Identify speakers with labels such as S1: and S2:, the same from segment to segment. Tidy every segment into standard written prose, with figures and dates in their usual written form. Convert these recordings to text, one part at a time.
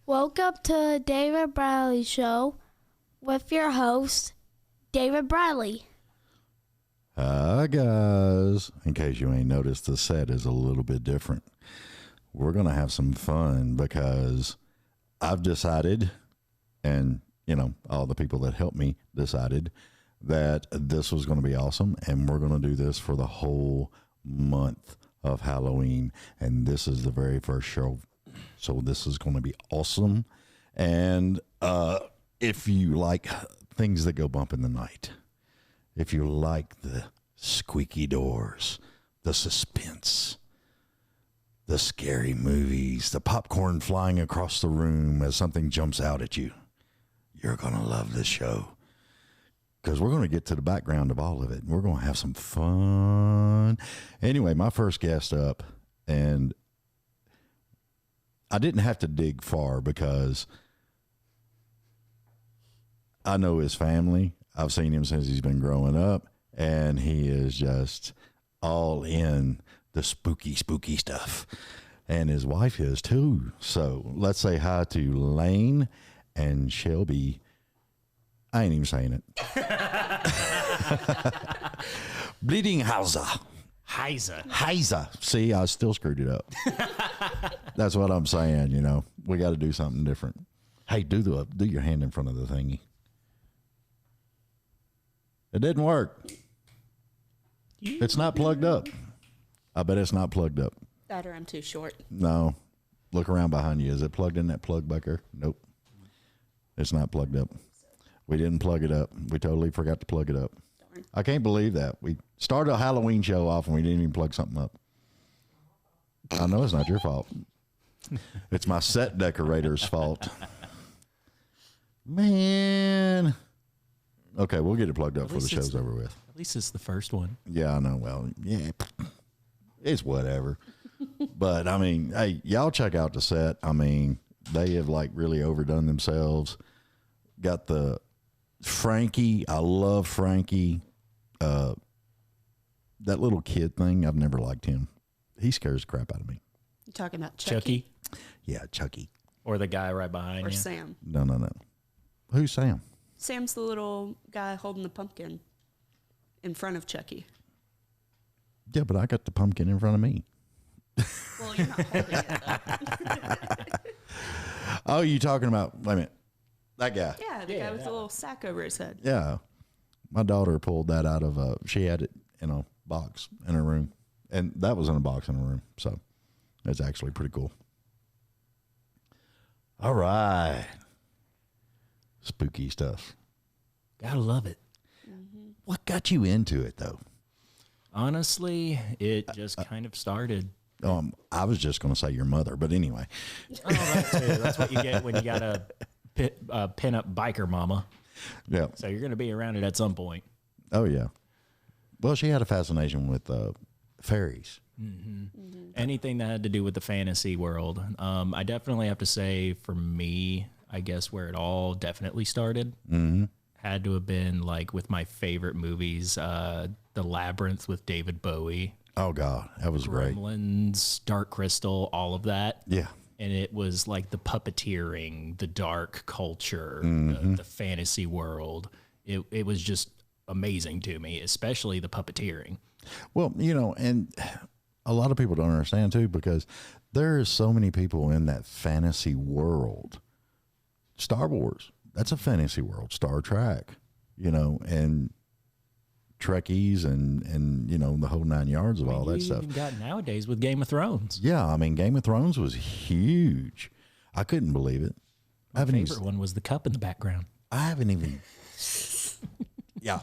S1: Welcome to the David Bradley Show with your host, David Bradley.
S2: Hi, guys. In case you ain't noticed, the set is a little bit different. We're going to have some fun because I've decided, and, you know, all the people that helped me decided that this was going to be awesome, and we're going to do this for the whole month of Halloween, and this is the very first show. So this is going to be awesome. And if you like things that go bump in the night, if you like the squeaky doors, the suspense, the scary movies, the popcorn flying across the room as something jumps out at you, you're going to love this show. Because we're going to get to the background of all of it. And we're going to have some fun. Anyway, my first guest up, and I didn't have to dig far because I know his family. I've seen him since he's been growing up, and he is just all in the spooky stuff. And his wife is too. So let's say hi to Layne and Shelby. I ain't even saying it. Bleadingheiser. Heiser. See, I still screwed it up. That's what I'm saying, you know. We got to do something different. Hey, do your hand in front of the thingy. It didn't work. It's not plugged up. I bet it's not plugged up.
S3: That or I'm too short.
S2: No. Look around behind you. Is it plugged in that plug back there? Nope. It's not plugged up. We didn't plug it up. We totally forgot to plug it up. Darn. I can't believe that. We started a Halloween show off and we didn't even plug something up. I know it's not your fault. It's my set decorator's fault. Man. Okay, we'll get it plugged up before the show's over with.
S4: At least it's the first one.
S2: Yeah, I know. Well, yeah, it's whatever. But, I mean, hey, y'all check out the set. I mean, they have, like, really overdone themselves. Got the Frankie. I love Frankie. That little kid thing, I've never liked him. He scares the crap out of me.
S3: You talking about Chucky?
S2: Yeah, Chucky.
S4: Or the guy right behind
S3: Or
S4: you.
S3: Sam?
S2: No. Who's Sam?
S3: Sam's the little guy holding the pumpkin in front of Chucky.
S2: Yeah, but I got the pumpkin in front of me.
S3: Well, you're not holding it, though.
S2: Oh, you talking about, wait a minute, that guy.
S3: Yeah, the guy with the little sack over his head.
S2: Yeah. My daughter pulled that out of, she had it in a box in her room. And that was in a box in her room. So it's actually pretty cool. All right. Spooky stuff.
S4: Gotta love it.
S3: Mm-hmm.
S2: What got you into it, though?
S4: Honestly, it just kind of started.
S2: I was just going to say your mother, but anyway.
S4: Oh, that too. That's what you get when you got a pin up biker mama.
S2: Yeah.
S4: So you're going to be around it at some point.
S2: Oh, yeah. Well, she had a fascination with fairies.
S4: Mm-hmm. Mm-hmm. Anything that had to do with the fantasy world. I definitely have to say, for me, I guess where it all definitely started had to have been like with my favorite movies, The Labyrinth with David Bowie.
S2: Oh, God. That was great.
S4: Gremlins, Dark Crystal, all of that.
S2: Yeah.
S4: And it was like the puppeteering, the dark culture, the fantasy world. It was just amazing to me, especially the puppeteering.
S2: Well, you know, and a lot of people don't understand, too, because there is so many people in that fantasy world. Star Wars, that's a fantasy world. Star Trek, you know, and Trekkies and you know, the whole 9 yards of all that stuff.
S4: You got nowadays with Game of Thrones.
S2: Yeah, I mean, Game of Thrones was huge. I couldn't believe it.
S4: My favorite one was the cup in the background.
S2: I haven't even. Yeah.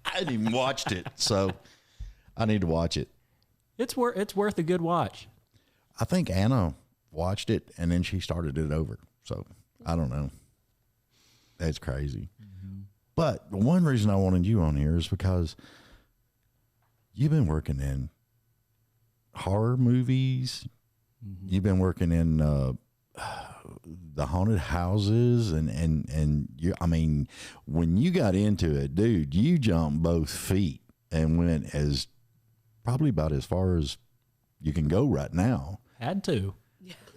S2: I hadn't even watched it, so I need to watch it.
S4: It's worth a good watch.
S2: I think Anna watched it, and then she started it over. So, I don't know. That's crazy. Mm-hmm. But the one reason I wanted you on here is because you've been working in horror movies. Mm-hmm. You've been working in the haunted houses, and you, I mean, when you got into it, dude, you jumped both feet and went probably about as far as you can go right now.
S4: Had to.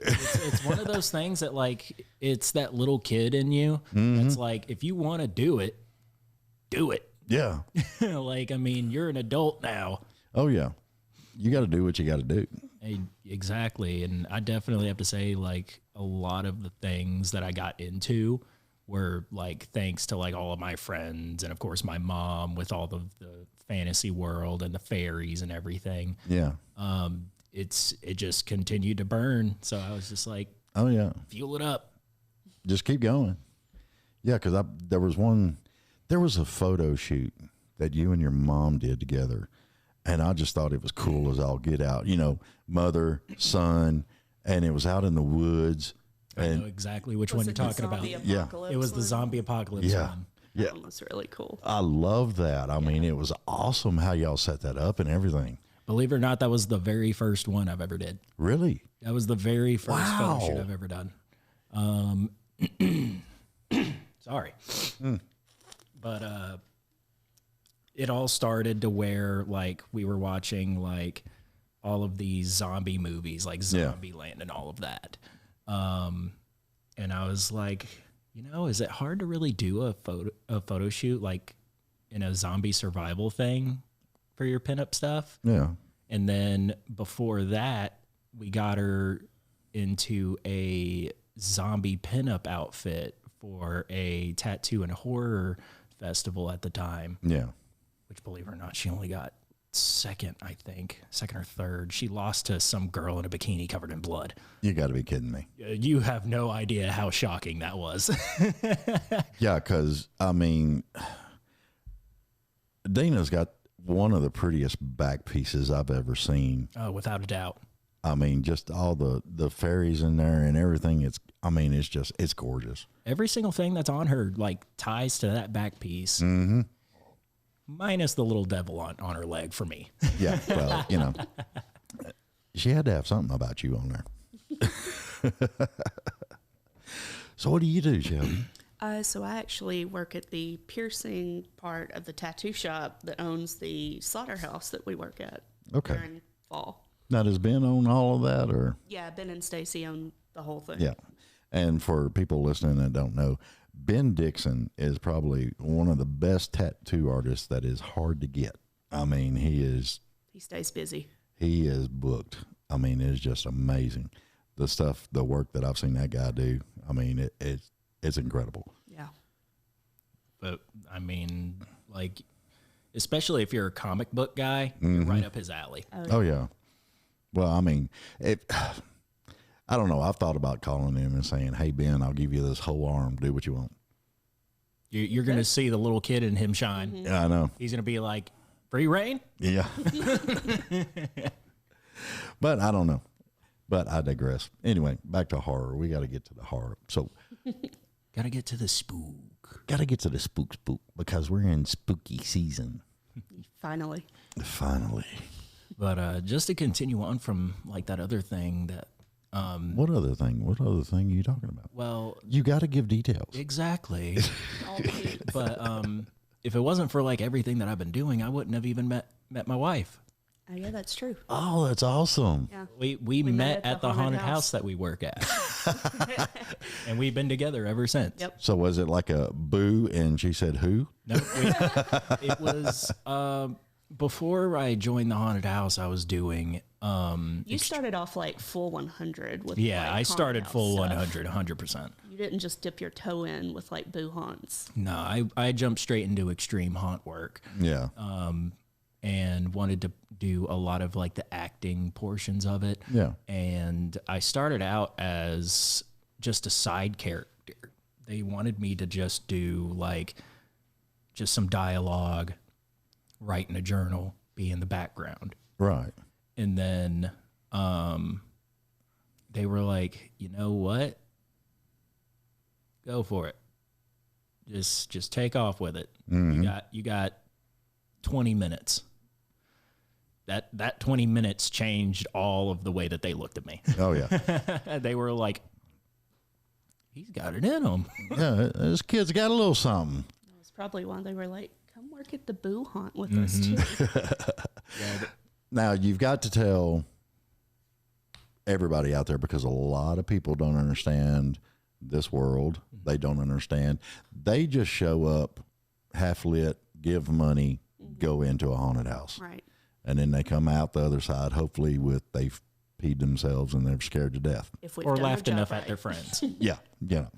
S4: It's one of those things that like it's that little kid in you. It's like if you want to do it, do it.
S2: Yeah.
S4: Like I mean, you're an adult now.
S2: Oh yeah. You got to do what you got to do.
S4: Exactly, and I definitely have to say like a lot of the things that I got into were like thanks to like all of my friends and of course my mom with all the fantasy world and the fairies and everything.
S2: Yeah.
S4: It just continued to burn. So I was just like,
S2: oh yeah,
S4: fuel it up.
S2: Just keep going. Yeah, because there was a photo shoot that you and your mom did together, and I just thought it was cool as all get out. You know, mother, son, and it was out in the woods.
S4: I know exactly which one you're talking about.
S2: Yeah.
S4: It was the zombie apocalypse one.
S2: Yeah.
S3: That one was really cool.
S2: I love that. I mean, it was awesome how y'all set that up and everything.
S4: Believe it or not, that was the very first one I've ever did.
S2: Really?
S4: That was the very first photo shoot I've ever done. Sorry. But it all started to where like we were watching like all of these zombie movies like Zombieland and all of that. And I was like, you know, is it hard to really do a photo shoot like in a zombie survival thing for your pinup stuff?
S2: Yeah.
S4: And then before that, we got her into a zombie pinup outfit for a tattoo and horror festival at the time.
S2: Yeah.
S4: Which, believe it or not, she only got second or third. She lost to some girl in a bikini covered in blood.
S2: You got to be kidding me.
S4: You have no idea how shocking that was.
S2: Yeah, because, I mean, Dana's got one of the prettiest back pieces I've ever seen.
S4: Oh, without a doubt.
S2: I mean, just all the fairies in there and everything. It's gorgeous.
S4: Every single thing that's on her, like, ties to that back piece. Mm-hmm. Minus the little devil on her leg for me.
S2: Yeah, well, you know, she had to have something about you on there. So what do you do, Shelby?
S3: So I actually work at the piercing part of the tattoo shop that owns the slaughterhouse that we work at.
S2: Okay.
S3: During fall.
S2: Now, does Ben own all of that, or?
S3: Yeah, Ben and Stacy own the whole thing.
S2: Yeah. And for people listening that don't know, Ben Dixon is probably one of the best tattoo artists that is hard to get. I mean, he
S3: stays busy.
S2: He is booked. I mean, it's just amazing. The work that I've seen that guy do. I mean, it's incredible.
S3: Yeah.
S4: But I mean, like, especially if you're a comic book guy, you're right up his alley.
S2: Oh yeah. Well, I mean, I don't know. I've thought about calling him and saying, "Hey Ben, I'll give you this whole arm. Do what you want."
S4: You're going to see the little kid in him shine.
S3: Mm-hmm.
S2: Yeah, I know.
S4: He's going to be like, "Free reign."
S2: Yeah. But I don't know. But I digress. Anyway, back to horror. We got to get to the horror. So,
S4: got to get to the spook.
S2: Got to get to the spook because we're in spooky season.
S3: Finally.
S4: But just to continue on from like that other thing that.
S2: What other thing? What other thing are you talking about?
S4: Well,
S2: you got to give details.
S4: Exactly. But if it wasn't for like everything that I've been doing, I wouldn't have even met my wife.
S3: Oh, yeah, that's true.
S2: Oh, that's awesome.
S3: Yeah.
S4: We met at the haunted house that we work at. And we've been together ever since.
S3: Yep.
S2: So was it like a boo and she said who?
S4: No, it was before I joined the haunted house, I was doing
S3: You started off like full 100 with
S4: I started full 100%.
S3: You didn't just dip your toe in with like boo haunts.
S4: No, I jumped straight into extreme haunt work.
S2: Yeah.
S4: And wanted to do a lot of like the acting portions of it.
S2: Yeah.
S4: And I started out as just a side character. They wanted me to just do like just some dialogue, write in a journal, be in the background.
S2: Right.
S4: And then they were like, you know what? Go for it. Just take off with it.
S2: Mm-hmm.
S4: You got 20 minutes. That 20 minutes changed all of the way that they looked at me.
S2: Oh yeah.
S4: They were like, he's got it in him.
S2: Yeah, this kid's got a little something.
S3: That's probably why they were like, come work at the boo haunt with us too.
S2: Now you've got to tell everybody out there, because a lot of people don't understand this world. They don't understand. They just show up half lit, give money, go into a haunted house.
S3: Right.
S2: And then they come out the other side, hopefully with they've peed themselves and they're scared to death.
S3: If we've
S4: Or
S3: done our
S4: laughed
S3: job
S4: enough
S3: right.
S4: at their friends.
S2: Yeah. You know,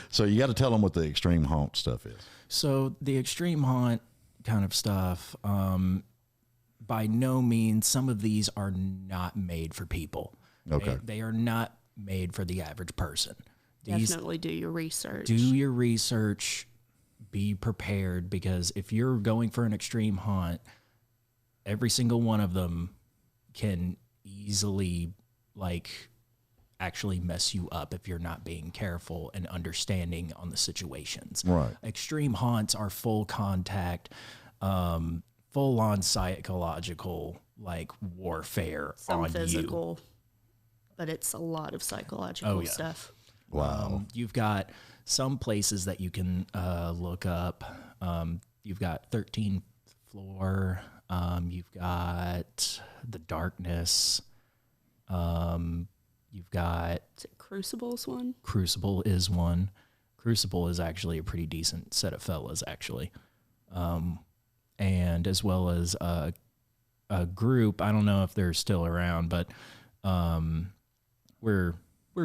S2: so you got to tell them what the extreme haunt stuff is.
S4: So the extreme haunt kind of stuff, by no means, some of these are not made for people.
S2: Okay.
S4: They are not made for the average person. These,
S3: Definitely do your research.
S4: do your research, be prepared, because if you're going for an extreme haunt, every single one of them can easily actually mess you up if you're not being careful and understanding on the situations.
S2: Right.
S4: Extreme haunts are full contact, full on psychological warfare
S3: Some
S4: on
S3: physical, but it's a lot of psychological
S4: yeah.
S3: stuff.
S2: Wow.
S4: You've got some places that you can look up. You've got 13th floor. You've got the darkness. You've got
S3: Is it Crucible's one?
S4: Crucible is one. Crucible is actually a pretty decent set of fellas, actually. And as well as a group. I don't know if they're still around, but we're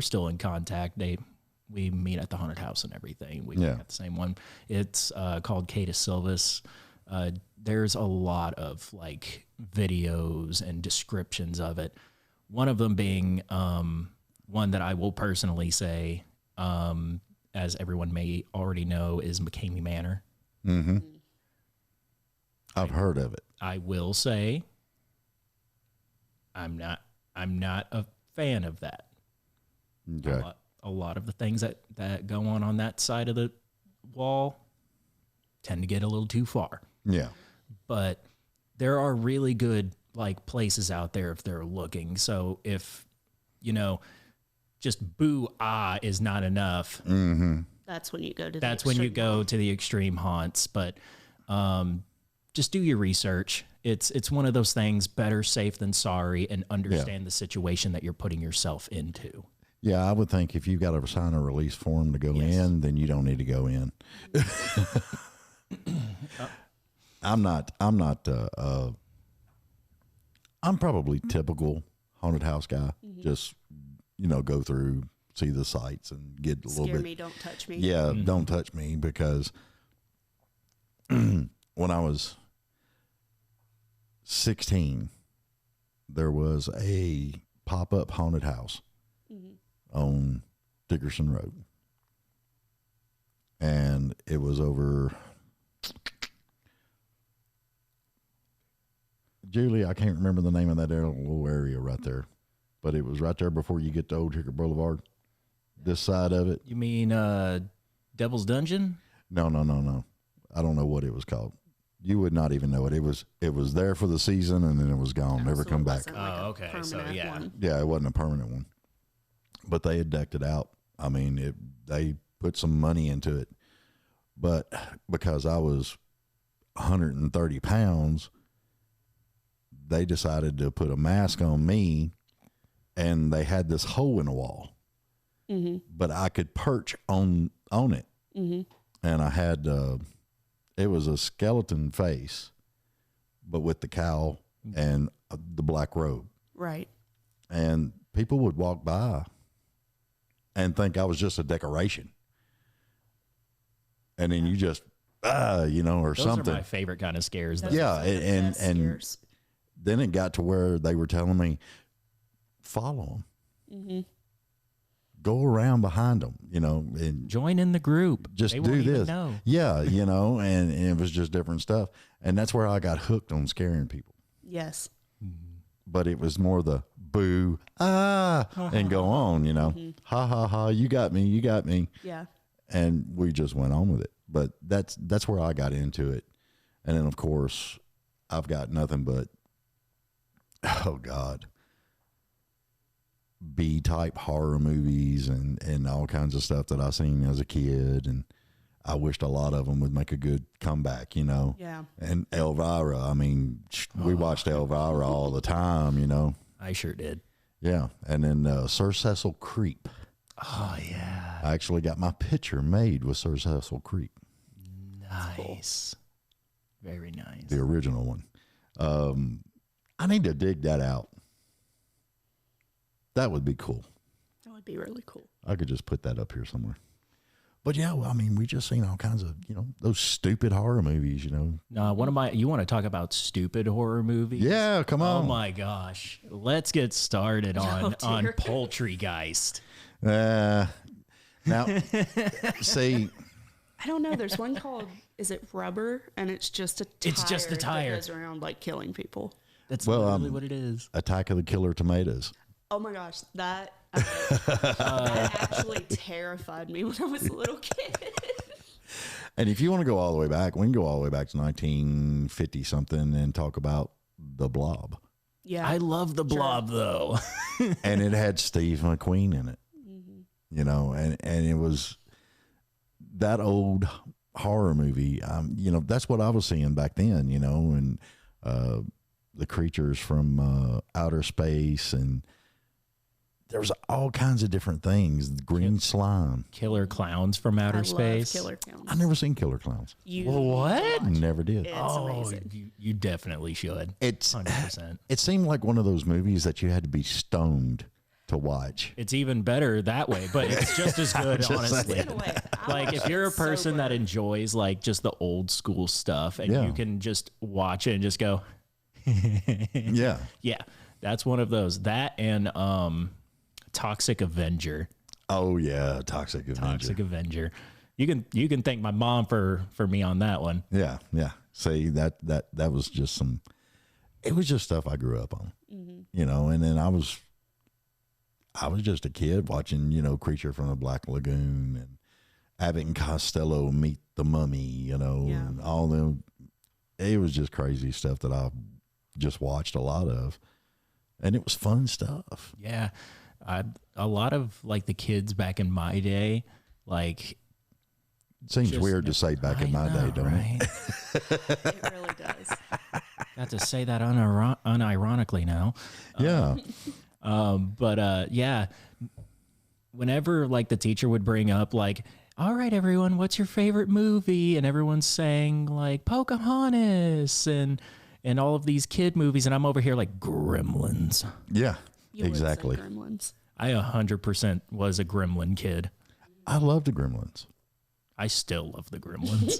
S4: still in contact. We meet at the haunted house and everything. We got the same one. It's called Catus Silvus. There's a lot of videos and descriptions of it. One of them being one that I will personally say, as everyone may already know, is McCamey Manor.
S2: Mm-hmm. I've heard of it.
S4: I will say I'm not a fan of that.
S2: Okay.
S4: A lot of the things that go on that side of the wall tend to get a little too far.
S2: Yeah.
S4: But there are really good places out there if they're looking. So if just boo ah is not enough,
S3: That's when you go to.
S4: that's when you go to the extreme haunts. But just do your research. It's one of those things, better safe than sorry, and understand the situation that you're putting yourself into.
S2: Yeah, I would think if you've got to sign a release form to go in, then you don't need to go in. I'm probably typical haunted house guy. Just, go through, see the sights and get a little
S3: Scare
S2: bit.
S3: me, don't touch me.
S2: Yeah, don't touch me, because when I was 16, there was a pop-up haunted house on Dickerson Road. And it was over, Julie, I can't remember the name of that little area right there, but it was right there before you get to Old Hickory Boulevard. This side of it.
S4: You mean Devil's Dungeon?
S2: No. I don't know what it was called. You would not even know it. It was there for the season and then it was gone. Never
S3: So
S2: come
S3: it
S2: back.
S3: wasn't like a
S4: okay. So,
S3: permanent
S4: yeah.
S3: one.
S2: Yeah, it wasn't a permanent one, but they had decked it out. I mean, they put some money into it, but because I was 130 pounds, they decided to put a mask on me, and they had this hole in the wall, but I could perch on it. And I had, it was a skeleton face, but with the cowl and the black robe.
S3: Right.
S2: And people would walk by and think I was just a decoration. And then you just, or
S4: Those
S2: something.
S4: are my favorite kind of scares. Though.
S3: Those
S2: Yeah,
S3: are the
S2: and-
S3: best
S2: and-
S3: scares.
S2: Then it got to where they were telling me, follow them. Go around behind them, and
S4: Join in the group.
S2: just
S4: They
S2: do
S4: won't even
S2: this.
S4: know.
S2: Yeah, and it was just different stuff. And that's where I got hooked on scaring people.
S3: Yes.
S2: But it was more the boo, and go on, ha, ha, ha, you got me.
S3: Yeah.
S2: And we just went on with it. But that's where I got into it. And then, of course, I've got nothing but, oh God, B-type horror movies and all kinds of stuff that I seen as a kid. And I wished a lot of them would make a good comeback,
S3: Yeah.
S2: And Elvira, I mean, we watched Elvira all the time,
S4: I sure did.
S2: Yeah, and then Sir Cecil Creep.
S4: Oh yeah,
S2: I actually got my picture made with Sir Cecil Creep.
S4: nice, very nice.
S2: The original one. I need to dig that out. That would be cool.
S3: That would be really cool.
S2: I could just put that up here somewhere. But yeah, well, I mean, we just seen all kinds of, those stupid horror movies,
S4: No, you want to talk about stupid horror movies?
S2: Yeah, come on.
S4: Oh my gosh. Let's get started on Poultrygeist.
S2: Now, see,
S3: I don't know. There's one called, is it Rubber? And it's just a tire.
S4: It's just a tire.
S3: That goes around like killing people.
S4: That's literally what it is.
S2: Attack of the Killer Tomatoes.
S3: Oh my gosh, that actually terrified me when I was a little kid.
S2: And if you want to go all the way back, we can go all the way back to 1950 something and talk about The Blob.
S3: Yeah,
S4: I love the Blob though.
S2: And it had Steve McQueen in it, and it was that old horror movie. That's what I was seeing back then, and the creatures from outer space, and there was all kinds of different things. Green slime.
S4: Killer clowns from outer space.
S3: Killer clowns.
S2: I never seen Killer Clowns.
S4: What?
S2: Never did.
S3: It's
S4: Oh,
S3: amazing.
S4: you definitely should.
S2: It's
S4: 100%.
S2: It seemed like one of those movies that you had to be stoned to watch.
S4: It's even better that way, but it's just as good, honestly.
S3: In a way, I
S4: Like if
S3: watched
S4: you're a
S3: it
S4: person that
S3: sober.
S4: enjoys like just the old school stuff and
S2: Yeah.
S4: you can just watch it and just go,
S2: Yeah.
S4: yeah, that's one of those. That and Toxic Avenger.
S2: Oh yeah, Toxic Avenger.
S4: Toxic Avenger. You can thank my mom for me on that one.
S2: Yeah, yeah. See, that was just it was just stuff I grew up on. And then I was just a kid watching, Creature from the Black Lagoon and Abbott and Costello Meet the Mummy, and all them. It was just crazy stuff that I just watched a lot of. And it was fun stuff.
S4: Yeah. A lot of like the kids back in my day, like
S2: Seems
S4: just-
S2: weird to say back in my day, don't it?
S3: It really does.
S4: Got to say that unironically now.
S2: Yeah.
S4: Yeah, whenever like the teacher would bring up like, all right, everyone, what's your favorite movie? And everyone's saying like Pocahontas and all of these kid movies. And I'm over here like Gremlins.
S2: Yeah.
S3: You would say
S2: exactly.
S3: Gremlins.
S4: I 100% was a Gremlin kid.
S2: I love the Gremlins.
S4: I still love the Gremlins.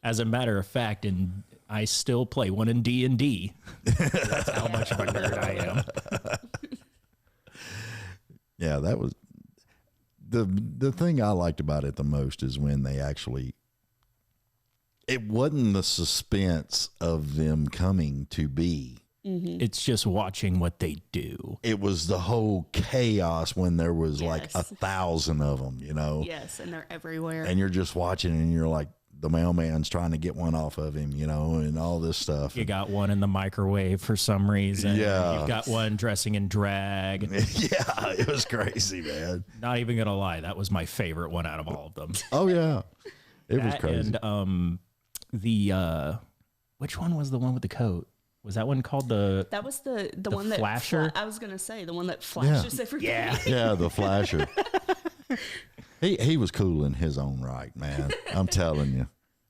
S4: As a matter of fact, and I still play one in D&D. That's how much of a nerd I am.
S2: Yeah, that was the thing I liked about it the most is when they actually, it wasn't the suspense of them coming to be.
S4: It's just watching what they do.
S2: It was the whole chaos when there was like
S3: Yes.
S2: 1,000 of them,
S3: Yes, and they're everywhere.
S2: and you're just watching and you're like, the mailman's trying to get one off of him, and all this stuff.
S4: You got one in the microwave for some reason.
S2: Yeah.
S4: You've got one dressing in drag.
S2: Yeah, it was crazy, man.
S4: Not even going to lie. That was my favorite one out of all of them.
S2: Oh yeah, it was
S4: That
S2: crazy.
S4: And which one was the one with the coat? Was that one called
S3: that was the one that
S4: flasher?
S3: I was gonna say the one that flashes everybody.
S4: Yeah.
S2: Yeah, the flasher. He was cool in his own right, man. I'm telling you.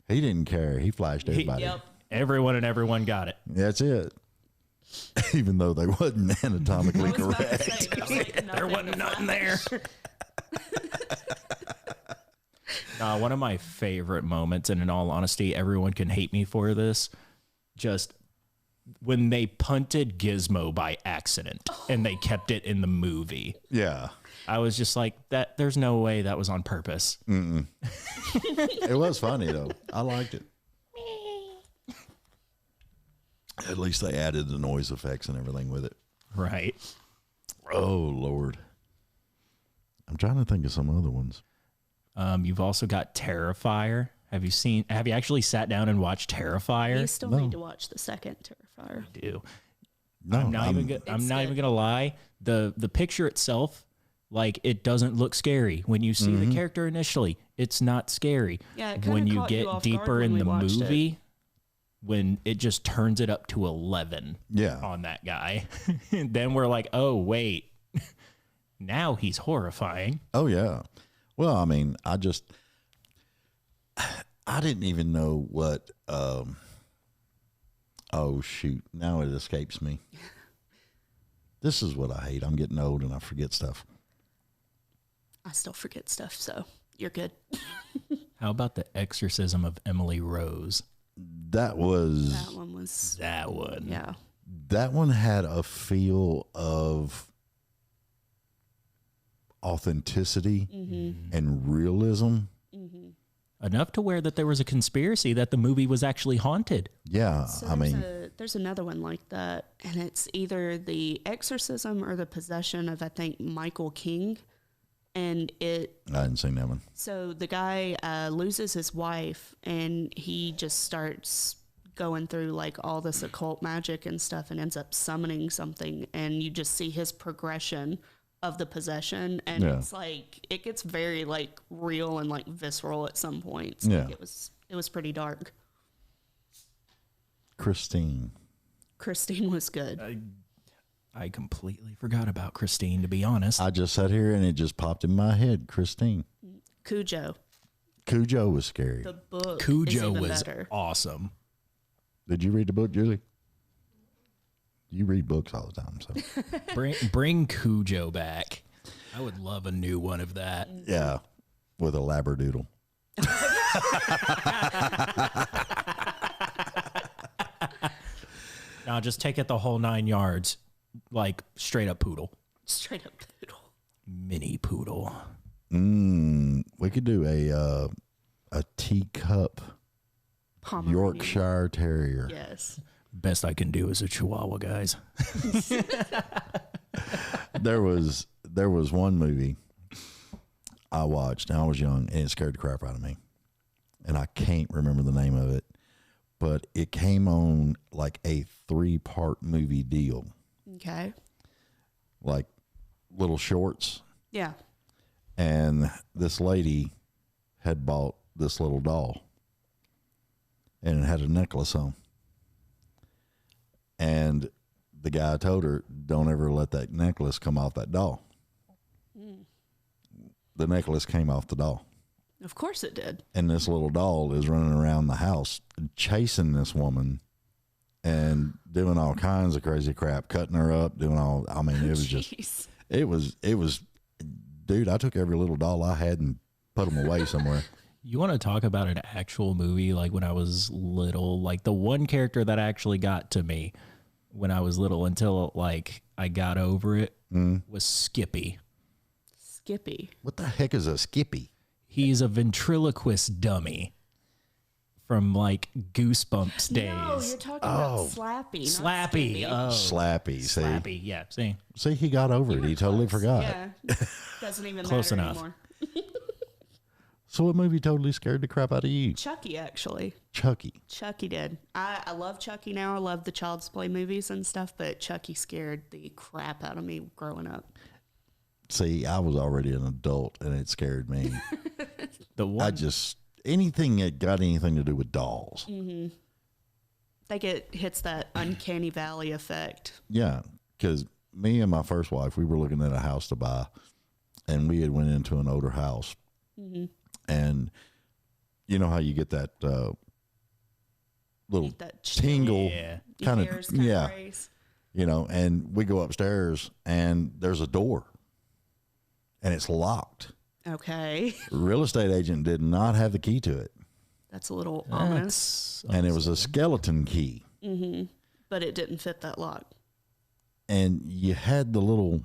S2: He didn't care. He flashed everybody.
S3: Yep.
S4: Everyone got it.
S2: That's it. Even though they wasn't anatomically
S3: I was about to
S2: correct.
S3: say, there's like
S4: There
S3: nothing
S4: wasn't
S3: to
S4: nothing
S3: flash.
S4: there. One of my favorite moments, and in all honesty, everyone can hate me for this, just when they punted Gizmo by accident and they kept it in the movie.
S2: Yeah.
S4: I was just like, that. There's no way that was on purpose.
S2: It was funny though. I liked it. At least they added the noise effects and everything with it.
S4: Right.
S2: Oh Lord. I'm trying to think of some other ones.
S4: You've also got Terrifier. Have you actually sat down and watched Terrifier?
S3: You still need to watch the second Terrifier.
S4: Do.
S2: No,
S4: I'm not even
S3: It's
S4: not even
S3: good.
S4: gonna lie. The picture itself, like, it doesn't look scary. When you see the character initially, it's not scary.
S3: Yeah, it kinda
S4: when you
S3: caught you
S4: get
S3: off guard
S4: deeper
S3: when
S4: in
S3: we
S4: the
S3: watched it.
S4: movie, when it just turns it up to 11
S2: Yeah.
S4: on that guy, then we're like, oh wait, Now he's horrifying.
S2: Oh yeah. Well, I mean, I didn't even know what. Oh shoot! Now it escapes me. This is what I hate. I'm getting old and I forget stuff.
S3: I still forget stuff, so you're good.
S4: How about the exorcism of Emily Rose?
S2: That was
S3: That one was,
S4: That one.
S3: yeah.
S2: that one had a feel of authenticity and realism.
S4: Enough to where that there was a conspiracy that the movie was actually haunted.
S2: Yeah,
S3: So
S2: I mean,
S3: there's another one like that, and it's either the exorcism or the possession of, I think, Michael King. And
S2: I hadn't seen that one.
S3: so the guy loses his wife, and he just starts going through like all this occult magic and stuff, and ends up summoning something, and you just see his progression of the possession, and
S2: Yeah.
S3: it's like it gets very like real and like visceral at some points.
S2: Yeah.
S3: Like, it was pretty dark.
S2: Christine.
S3: Christine was good.
S4: I completely forgot about Christine, to be honest.
S2: I just sat here and it just popped in my head. Christine.
S3: Cujo.
S2: Cujo was scary.
S3: The book. is
S4: Cujo
S3: even
S4: was
S3: better.
S4: awesome.
S2: Did you read the book, Julie? You read books all the time, so
S4: Bring Cujo back. I would love a new one of that.
S2: yeah, with a labradoodle.
S4: Now just take it the whole 9 yards, like straight up poodle,
S3: Straight up poodle.
S4: mini poodle.
S2: We could do a teacup
S3: Pomeranian.
S2: Yorkshire Terrier.
S3: Yes.
S4: Best I can do is a Chihuahua, guys.
S2: There was one movie I watched and I was young and it scared the crap out of me. And I can't remember the name of it, but it came on like a 3-part movie deal,
S3: Okay.
S2: like little shorts.
S3: Yeah.
S2: And this lady had bought this little doll and it had a necklace on. And the guy told her, don't ever let that necklace come off that doll. The necklace came off the doll.
S3: Of course it did.
S2: And this little doll is running around the house chasing this woman and doing all kinds of crazy crap, cutting her up, doing all, I mean, it was just,
S3: Jeez.
S2: it was, dude, I took every little doll I had and put them away somewhere.
S4: You want to talk about an actual movie like when I was little? Like the one character that actually got to me when I was little until like I got over it was Skippy.
S3: Skippy.
S2: What the heck is a Skippy?
S4: He's a ventriloquist dummy from like Goosebumps days.
S3: No, you're talking about Slappy. not
S4: Slappy.
S3: Skippy.
S2: Slappy. See,
S4: Slappy. Yeah. See,
S2: he got over it. He totally forgot.
S3: Yeah. Doesn't even
S4: Close
S3: matter
S4: enough.
S3: anymore.
S2: So what movie totally scared the crap out of you?
S3: Chucky, actually.
S2: Chucky.
S3: Chucky did. I love Chucky now. I love the Child's Play movies and stuff, but Chucky scared the crap out of me growing up.
S2: See, I was already an adult and it scared me.
S4: the one.
S2: Anything that got anything to do with dolls.
S3: I think it hits that uncanny valley effect.
S2: Yeah, because me and my first wife, we were looking at a house to buy, and we had went into an older house, and you know how you get that little
S3: That
S2: tingle,
S4: Yeah.
S2: kind
S3: hairs
S2: of,
S3: kinda
S2: yeah,
S3: raise.
S2: you know. And we go upstairs, and there's a door, and it's locked.
S3: Okay.
S2: Real estate agent did not have the key to it,
S3: That's a little ominous,
S4: That's
S2: and it was a skeleton key.
S3: but it didn't fit that lock.
S2: And you had the little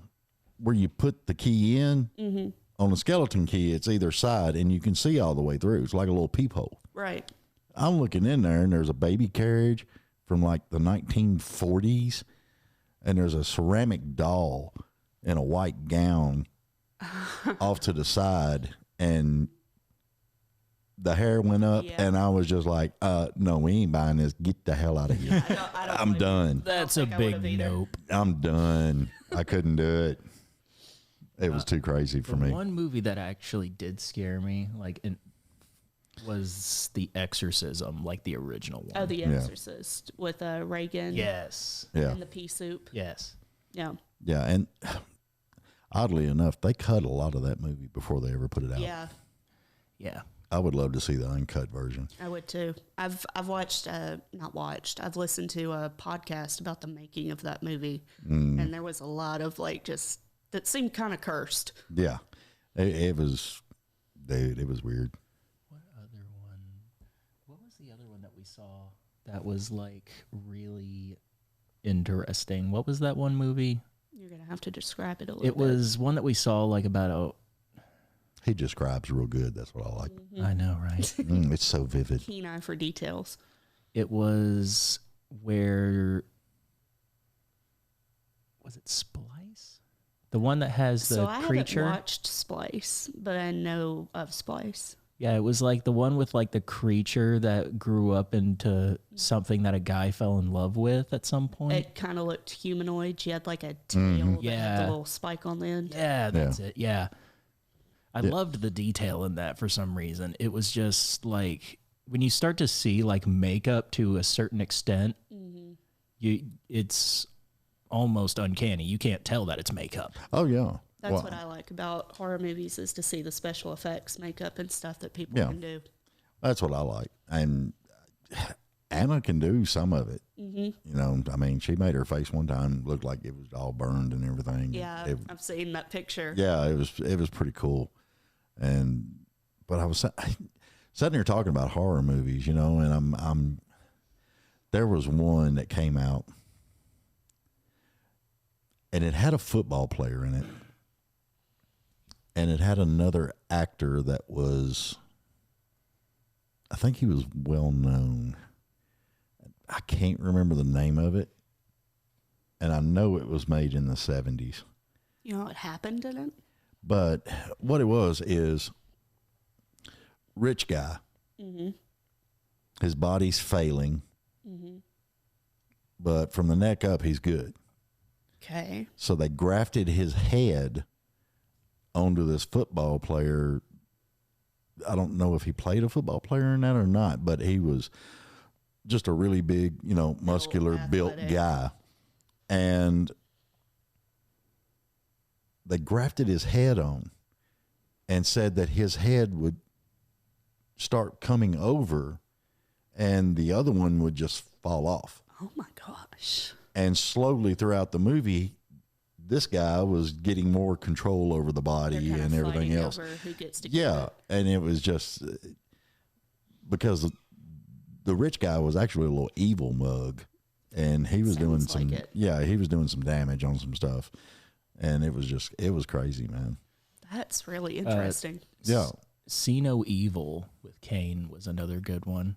S2: where you put the key in on the skeleton key. It's either side, and you can see all the way through. It's like a little peephole.
S3: Right.
S2: I'm looking in there, and there's a baby carriage from like the 1940s, and there's a ceramic doll in a white gown off to the side, and the hair went up,
S3: Yeah.
S2: and I was just like, no, we ain't buying this. Get the hell out of here.
S3: I don't
S2: I'm
S3: blame you.
S2: done.
S4: That's a
S3: think I
S4: big
S3: would've either.
S4: nope.
S2: I'm done. I couldn't do it. It was too crazy for
S4: The
S2: me.
S4: one movie that actually did scare me, like, was The Exorcism, like the original one.
S3: Oh, The Exorcist with Reagan
S4: yes,
S2: Yeah.
S3: and the pea soup.
S4: yes.
S3: Yeah.
S2: Yeah. And oddly enough, they cut a lot of that movie before they ever put it out.
S3: Yeah,
S4: Yeah.
S2: I would love to see the uncut version.
S3: I would too. I've watched, not watched. I've listened to a podcast about the making of that movie, and there was a lot of like just that seemed kind of cursed.
S2: Yeah, it was, dude. It was weird.
S4: What other one? What was the other one that we saw that was like really interesting? What was that one movie?
S3: You're gonna have to describe it a little.
S4: It was one that we saw like about
S2: He describes real good. That's what I like.
S4: I know, right?
S2: It's so vivid.
S3: keen eye for details.
S4: It was where was it Splice? The one that has the
S3: So I
S4: creature.
S3: haven't watched Splice, but I know of Splice.
S4: Yeah, it was like the one with like the creature that grew up into something that a guy fell in love with at some point.
S3: It kind of looked humanoid. She had like a tail that had
S4: Yeah.
S3: the little spike on the end.
S4: Yeah, that's it. Yeah. I loved the detail in that for some reason. It was just like when you start to see like makeup to a certain extent, it's almost uncanny. You can't tell that it's makeup.
S2: Oh yeah.
S3: That's
S2: Well,
S3: what I like about horror movies is to see the special effects, makeup, and stuff that people
S2: Yeah.
S3: can do.
S2: That's what I like. And Anna can do some of it. You know, I mean, she made her face one time look like it was all burned and everything.
S3: Yeah, I've seen that picture.
S2: Yeah, it was pretty cool. But I was sitting here talking about horror movies, you know, and I'm there was one that came out, and it had a football player in it, and it had another actor that was, I think he was well known. I can't remember the name of it, and I know it was made in the 70s.
S3: You know what happened in it?
S2: But what it was is rich guy. His body's failing, but from the neck up, he's good.
S3: Okay.
S2: So they grafted his head onto this football player. I don't know if he played a football player in that or not, but he was just a really big, you know, muscular built
S3: athletic
S2: guy. And they grafted his head on and said that his head would start coming over and the other one would just fall off.
S3: Oh my gosh.
S2: And slowly throughout the movie, this guy was getting more control over the body
S3: They're kind
S2: and
S3: of
S2: everything
S3: fighting
S2: else.
S3: over who gets to keep
S2: Yeah.
S3: it.
S2: And it was just because the rich guy was actually a little evil mug, and he was doing
S3: Sounds
S2: some,
S3: like it.
S2: yeah, he was doing some damage on some stuff. And it was crazy, man.
S3: That's really interesting.
S2: Yeah.
S4: See No Evil with Kane was another good one.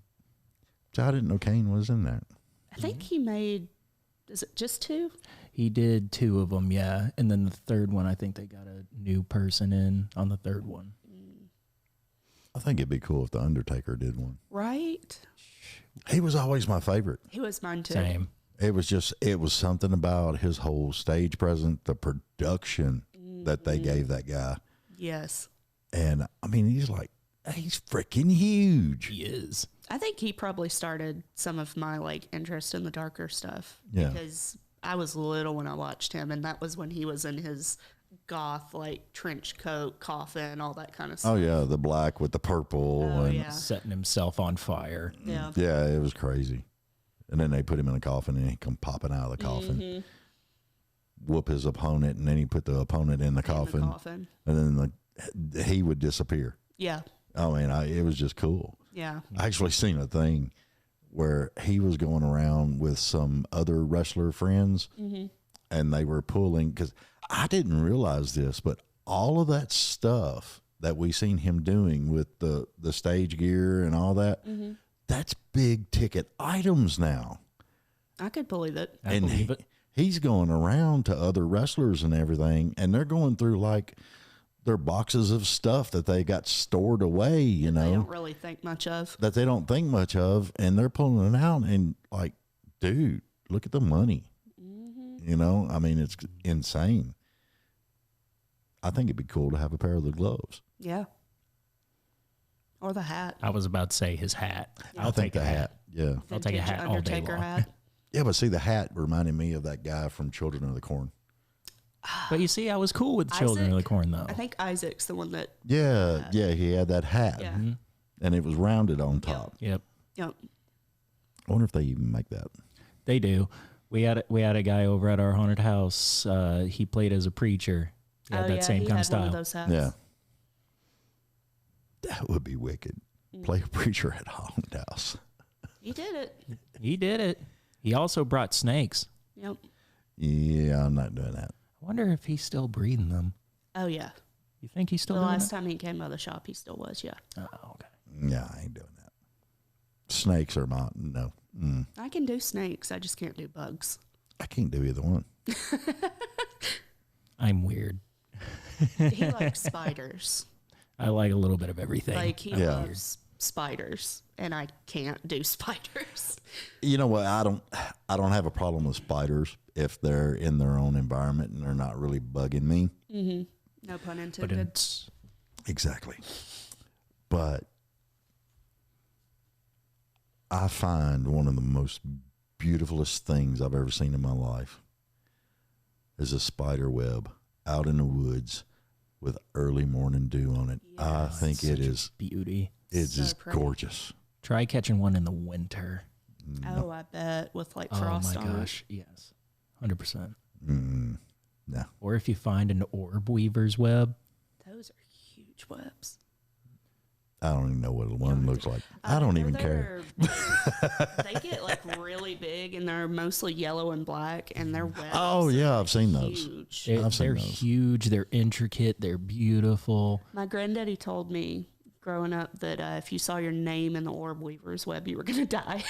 S2: I didn't know Kane was in that.
S3: I think he made, is it just two?
S4: He did two of them, yeah. And then the third one, I think they got a new person in on the third one.
S2: I think it'd be cool if The Undertaker did one.
S3: Right?
S2: He was always my favorite.
S3: He was mine too.
S4: Same.
S2: It was something about his whole stage presence, the production that they gave that guy.
S3: Yes.
S2: And I mean, he's freaking huge.
S4: He is.
S3: I think he probably started some of my like interest in the darker stuff.
S2: Yeah.
S3: Because I was little when I watched him, and that was when he was in his goth like trench coat, coffin, all that kind of stuff.
S2: Oh yeah, the black with the purple.
S3: Oh,
S2: and
S3: yeah.
S4: Setting himself on fire.
S3: Yeah.
S2: yeah, it was crazy. And then they put him in a coffin, and he come popping out of the coffin, whoop his opponent, and then he put the opponent in the coffin,
S3: coffin.
S2: and then he would disappear.
S3: Yeah.
S2: Oh man, it was just cool.
S3: Yeah.
S2: I actually seen a thing where he was going around with some other wrestler friends, and they were pulling, because I didn't realize this, but all of that stuff that we seen him doing with the stage gear and all that, that's big ticket items now.
S3: I could believe it.
S4: I believe it.
S2: He's going around to other wrestlers and everything, and they're going through like their boxes of stuff that they got stored away, you
S3: I
S2: know,
S3: don't really think much of.
S2: that they don't think much of, and they're pulling it out and like, dude, look at the money. You know, I mean, it's insane. I think it'd be cool to have a pair of the gloves.
S3: Yeah. Or the hat.
S4: I was about to say his hat.
S2: I think the hat. Yeah.
S4: I'll take a
S3: Vintage
S4: hat all day
S3: Undertaker
S4: long.
S3: hat.
S2: Yeah, but see, the hat reminded me of that guy from Children of the Corn.
S4: But you see, I was cool with Children of the
S3: Isaac?
S4: Corn, though.
S3: I think Isaac's the one that.
S2: Yeah, he had that hat,
S3: Yeah.
S2: and it was rounded on top.
S4: Yep,
S3: Yep.
S2: I wonder if they even make that.
S4: they do. We had a guy over at our haunted house. He played as a preacher. He had that same
S3: he
S4: kind
S3: had
S4: of style.
S3: one of those hats.
S2: Yeah, that would be wicked. Play a preacher at a haunted house.
S3: He did it.
S4: He did it. He also brought snakes.
S3: Yep.
S2: Yeah, I'm not doing that.
S4: I wonder if he's still breeding them.
S3: Oh yeah.
S4: You think he's still
S3: The
S4: doing
S3: last
S4: it?
S3: time he came by the shop, he still was. Yeah.
S4: Oh, okay.
S2: Yeah, I ain't doing that. Snakes are my no.
S3: I can do snakes. I just can't do bugs.
S2: I can't do either one.
S4: I'm weird.
S3: He likes spiders.
S4: I like a little bit of everything.
S3: Like he
S2: Yeah.
S3: loves spiders, and I can't do spiders.
S2: You know what? I don't have a problem with spiders if they're in their own environment and they're not really bugging me.
S3: No pun
S4: but
S3: intended.
S4: it's
S2: Exactly. But I find one of the most beautifulest things I've ever seen in my life is a spider web out in the woods with early morning dew on it. I think it is
S4: beauty.
S2: it's
S3: So
S2: just
S3: pretty.
S2: gorgeous.
S4: Try catching one in the winter.
S3: Oh, I bet with like
S4: Oh
S3: frost
S4: my
S3: on
S4: gosh, yes, 100%.
S2: No.
S4: Or if you find an orb weaver's web,
S3: it. Those are huge webs.
S2: I don't even know what one looks like. I don't even care.
S3: They get like really big, and they're mostly yellow and black, and they're webs.
S2: Oh yeah, I've seen those.
S3: Huge.
S2: I've seen
S4: they're
S2: those.
S4: huge, they're intricate, they're beautiful.
S3: My granddaddy told me growing up that if you saw your name in the orb weaver's web, you were gonna die.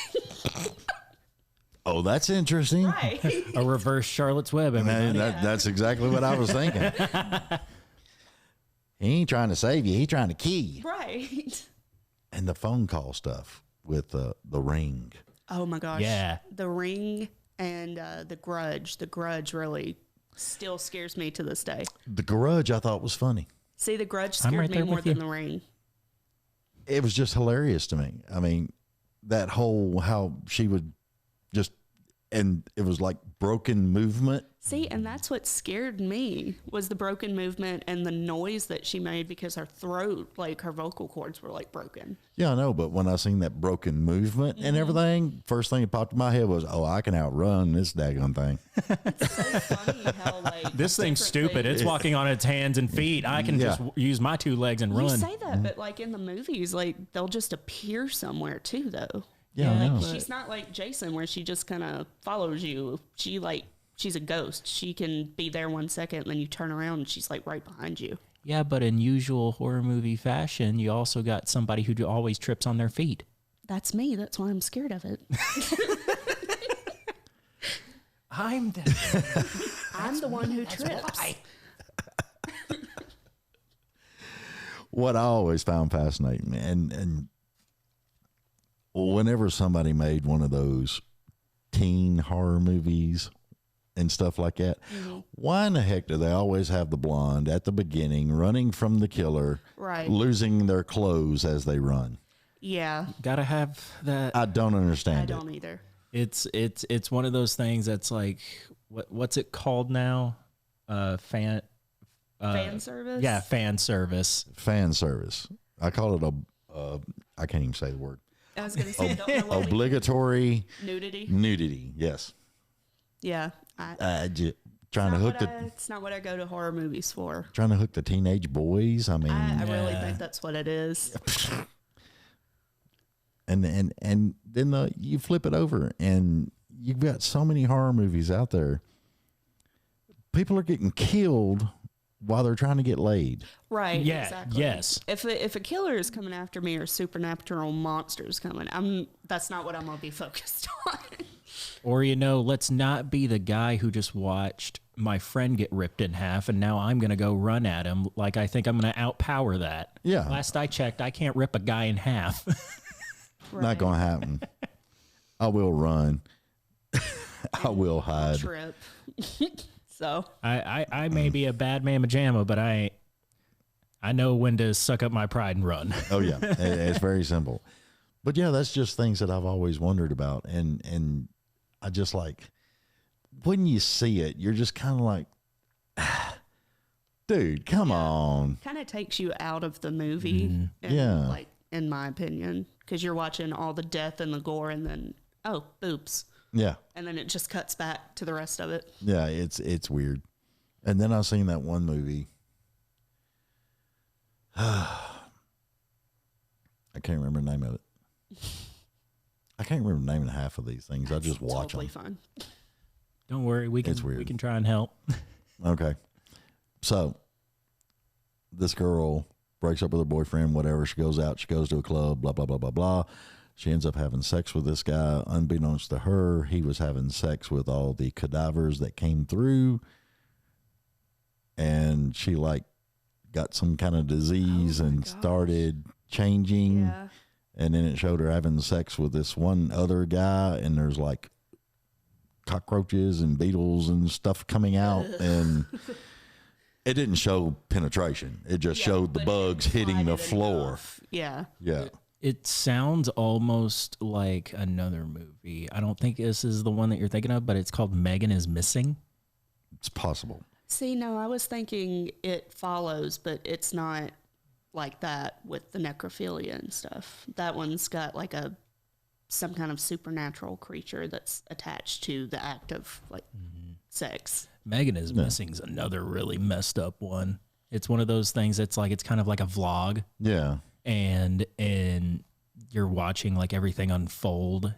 S2: Oh, that's interesting.
S3: Right.
S4: A reverse Charlotte's Web.
S2: Man, that's exactly what I was thinking. He ain't trying to save you. He trying to kill you.
S3: Right.
S2: And the phone call stuff with the ring.
S3: Oh my gosh.
S4: Yeah.
S3: The Ring and the Grudge. The Grudge really still scares me to this day.
S2: The Grudge I thought was funny.
S3: See, the Grudge
S4: I'm
S3: scared
S4: right
S3: me
S4: there
S3: more
S4: with you.
S3: than the Ring.
S2: It was just hilarious to me. I mean, that whole how she would just, and it was like broken movement.
S3: See, and that's what scared me was the broken movement and the noise that she made because her throat, like her vocal cords were like broken.
S2: Yeah, I know, but when I seen that broken movement and everything, first thing that popped in my head was, oh, I can outrun this daggone thing.
S3: It's so funny how like
S4: This thing's
S3: different
S4: stupid.
S3: things-
S4: It's walking on its hands and feet. I can just use my two legs and
S3: You
S4: run.
S3: say that, but like in the movies, like they'll just appear somewhere too, though.
S2: Yeah, I know.
S3: She's not like Jason, where she just kind of follows you. She's a ghost. She can be there 1 second, and then you turn around, and she's like right behind you.
S4: Yeah, but in usual horror movie fashion, you also got somebody who always trips on their feet.
S3: That's me. That's why I'm scared of it.
S4: I'm the
S3: I'm the one who trips.
S2: What I always found fascinating, and whenever somebody made one of those teen horror movies and stuff like that, why in the heck do they always have the blonde at the beginning running from the killer,
S3: Right.
S2: losing their clothes as they run?
S3: Yeah,
S4: gotta have that.
S2: I don't
S3: I
S2: understand it.
S3: don't either.
S4: It's one of those things that's like what's it called now? Fan
S3: Fan service.
S4: Yeah, fan service.
S2: Fan service. I call it I can't even say the word.
S3: I was gonna say I don't know what
S2: Obligatory
S3: nudity.
S2: nudity. Yes.
S3: Yeah,
S2: Trying to hook
S3: it's not what I go to horror movies for.
S2: trying to hook the teenage boys. I mean,
S3: I really think that's what it is.
S2: and then you flip it over and you've got so many horror movies out there. People are getting killed while they're trying to get laid.
S3: Right.
S4: Yeah.
S3: Exactly.
S4: Yes.
S3: If a killer is coming after me or supernatural monsters coming, that's not what I'm gonna be focused on.
S4: Or let's not be the guy who just watched my friend get ripped in half and now I'm gonna go run at him. Like I think I'm gonna outpower that.
S2: Yeah.
S4: Last I checked, I can't rip a guy in half.
S2: Not going to happen. I will run. I will hide.
S3: Trip. So
S4: I may be a bad mamma jamma, but I know when to suck up my pride and run.
S2: Oh yeah, it's very simple. But yeah, that's just things that I've always wondered about, and I just like when you see it, you're just kind of like, dude, come on.
S3: Kind of takes you out of the movie.
S2: Yeah.
S3: Like, in my opinion, because you're watching all the death and the gore, and then boobs,
S2: Yeah.
S3: and then it just cuts back to the rest of it.
S2: Yeah, it's weird. And then I seen that one movie. I can't remember the name of it. I can't remember the name of half of these things. I just watch
S3: Totally
S2: them.
S3: fun.
S4: Don't worry, we
S2: It's
S4: can
S2: weird.
S4: we can try and help.
S2: Okay. So this girl breaks up with her boyfriend, whatever. She goes out, she goes to a club, blah, blah, blah, blah, blah. She ends up having sex with this guy. Unbeknownst to her, he was having sex with all the cadavers that came through. And she like got some kind of disease and started changing.
S3: Yeah.
S2: And then it showed her having sex with this one other guy, and there's like cockroaches and beetles and stuff coming out. And it didn't show penetration. It just showed the
S3: but
S2: bugs
S3: it
S2: hitting the
S3: implied it
S2: floor.
S3: enough. Yeah.
S2: Yeah.
S4: It sounds almost like another movie. I don't think this is the one that you're thinking of, but it's called Megan is Missing.
S2: It's possible.
S3: See, no, I was thinking It Follows, but it's not like that with the necrophilia and stuff. That one's got like some kind of supernatural creature that's attached to the act of like sex.
S4: Megan is Missing's another really messed up one. It's one of those things that's like it's kind of like a vlog,
S2: Yeah.
S4: and you're watching like everything unfold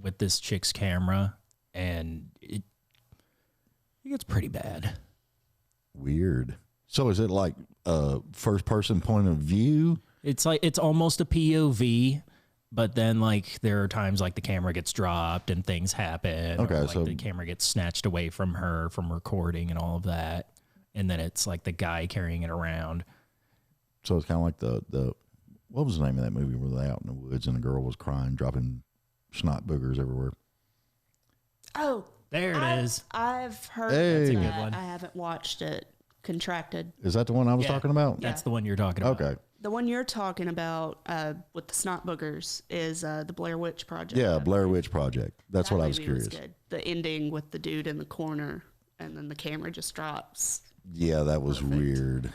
S4: with this chick's camera, and it gets pretty bad.
S2: Weird. So is it like a first person point of view?
S4: It's like it's almost a POV, but then like there are times like the camera gets dropped and things happen.
S2: Okay,
S4: or, like
S2: so-
S4: the camera gets snatched away from her from recording and all of that, and then it's like the guy carrying it around.
S2: So it's kind of like the what was the name of that movie where they out in the woods and the girl was crying, dropping snot boogers everywhere?
S3: Oh,
S4: There it is.
S3: I've heard
S2: Hey.
S3: of
S2: That's a
S4: good
S3: that.
S4: one.
S3: I haven't watched it. Contracted.
S2: Is that the one I was
S4: Yeah.
S2: talking about?
S4: That's the one you're talking about.
S2: Okay.
S3: The one you're talking about with the snot boogers is the Blair Witch Project.
S2: Yeah, Blair Witch Project. That's
S3: That
S2: what I was
S3: movie
S2: curious.
S3: good. The ending with the dude in the corner, and then the camera just drops.
S2: Yeah, that was weird.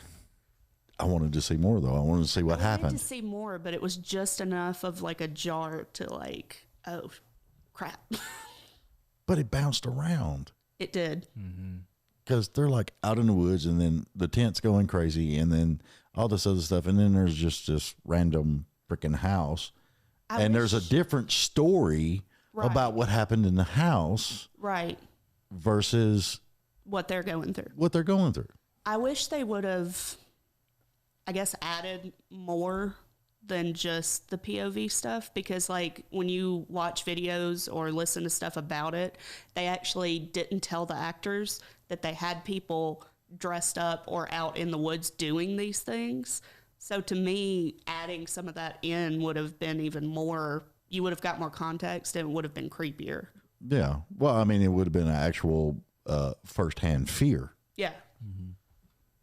S2: I wanted to see more though. I wanted to see what
S3: I wanted
S2: happened.
S3: to see more, but it was just enough of like a jar to like, oh, crap.
S2: But it bounced around
S3: It did.
S2: because they're like out in the woods, and then the tent's going crazy, and then all this other stuff, and then there's just this random freaking house, and there's a different story
S3: Right.
S2: about what happened in the house
S3: Right.
S2: versus
S3: What they're going through.
S2: what they're going through.
S3: I wish they would have, I guess, added more than just the POV stuff, because like when you watch videos or listen to stuff about it, they actually didn't tell the actors that they had people dressed up or out in the woods doing these things. So to me, adding some of that in would have been even more, you would have got more context, and it would have been creepier.
S2: Yeah. Well, I mean, it would have been an actual firsthand fear,
S3: Yeah.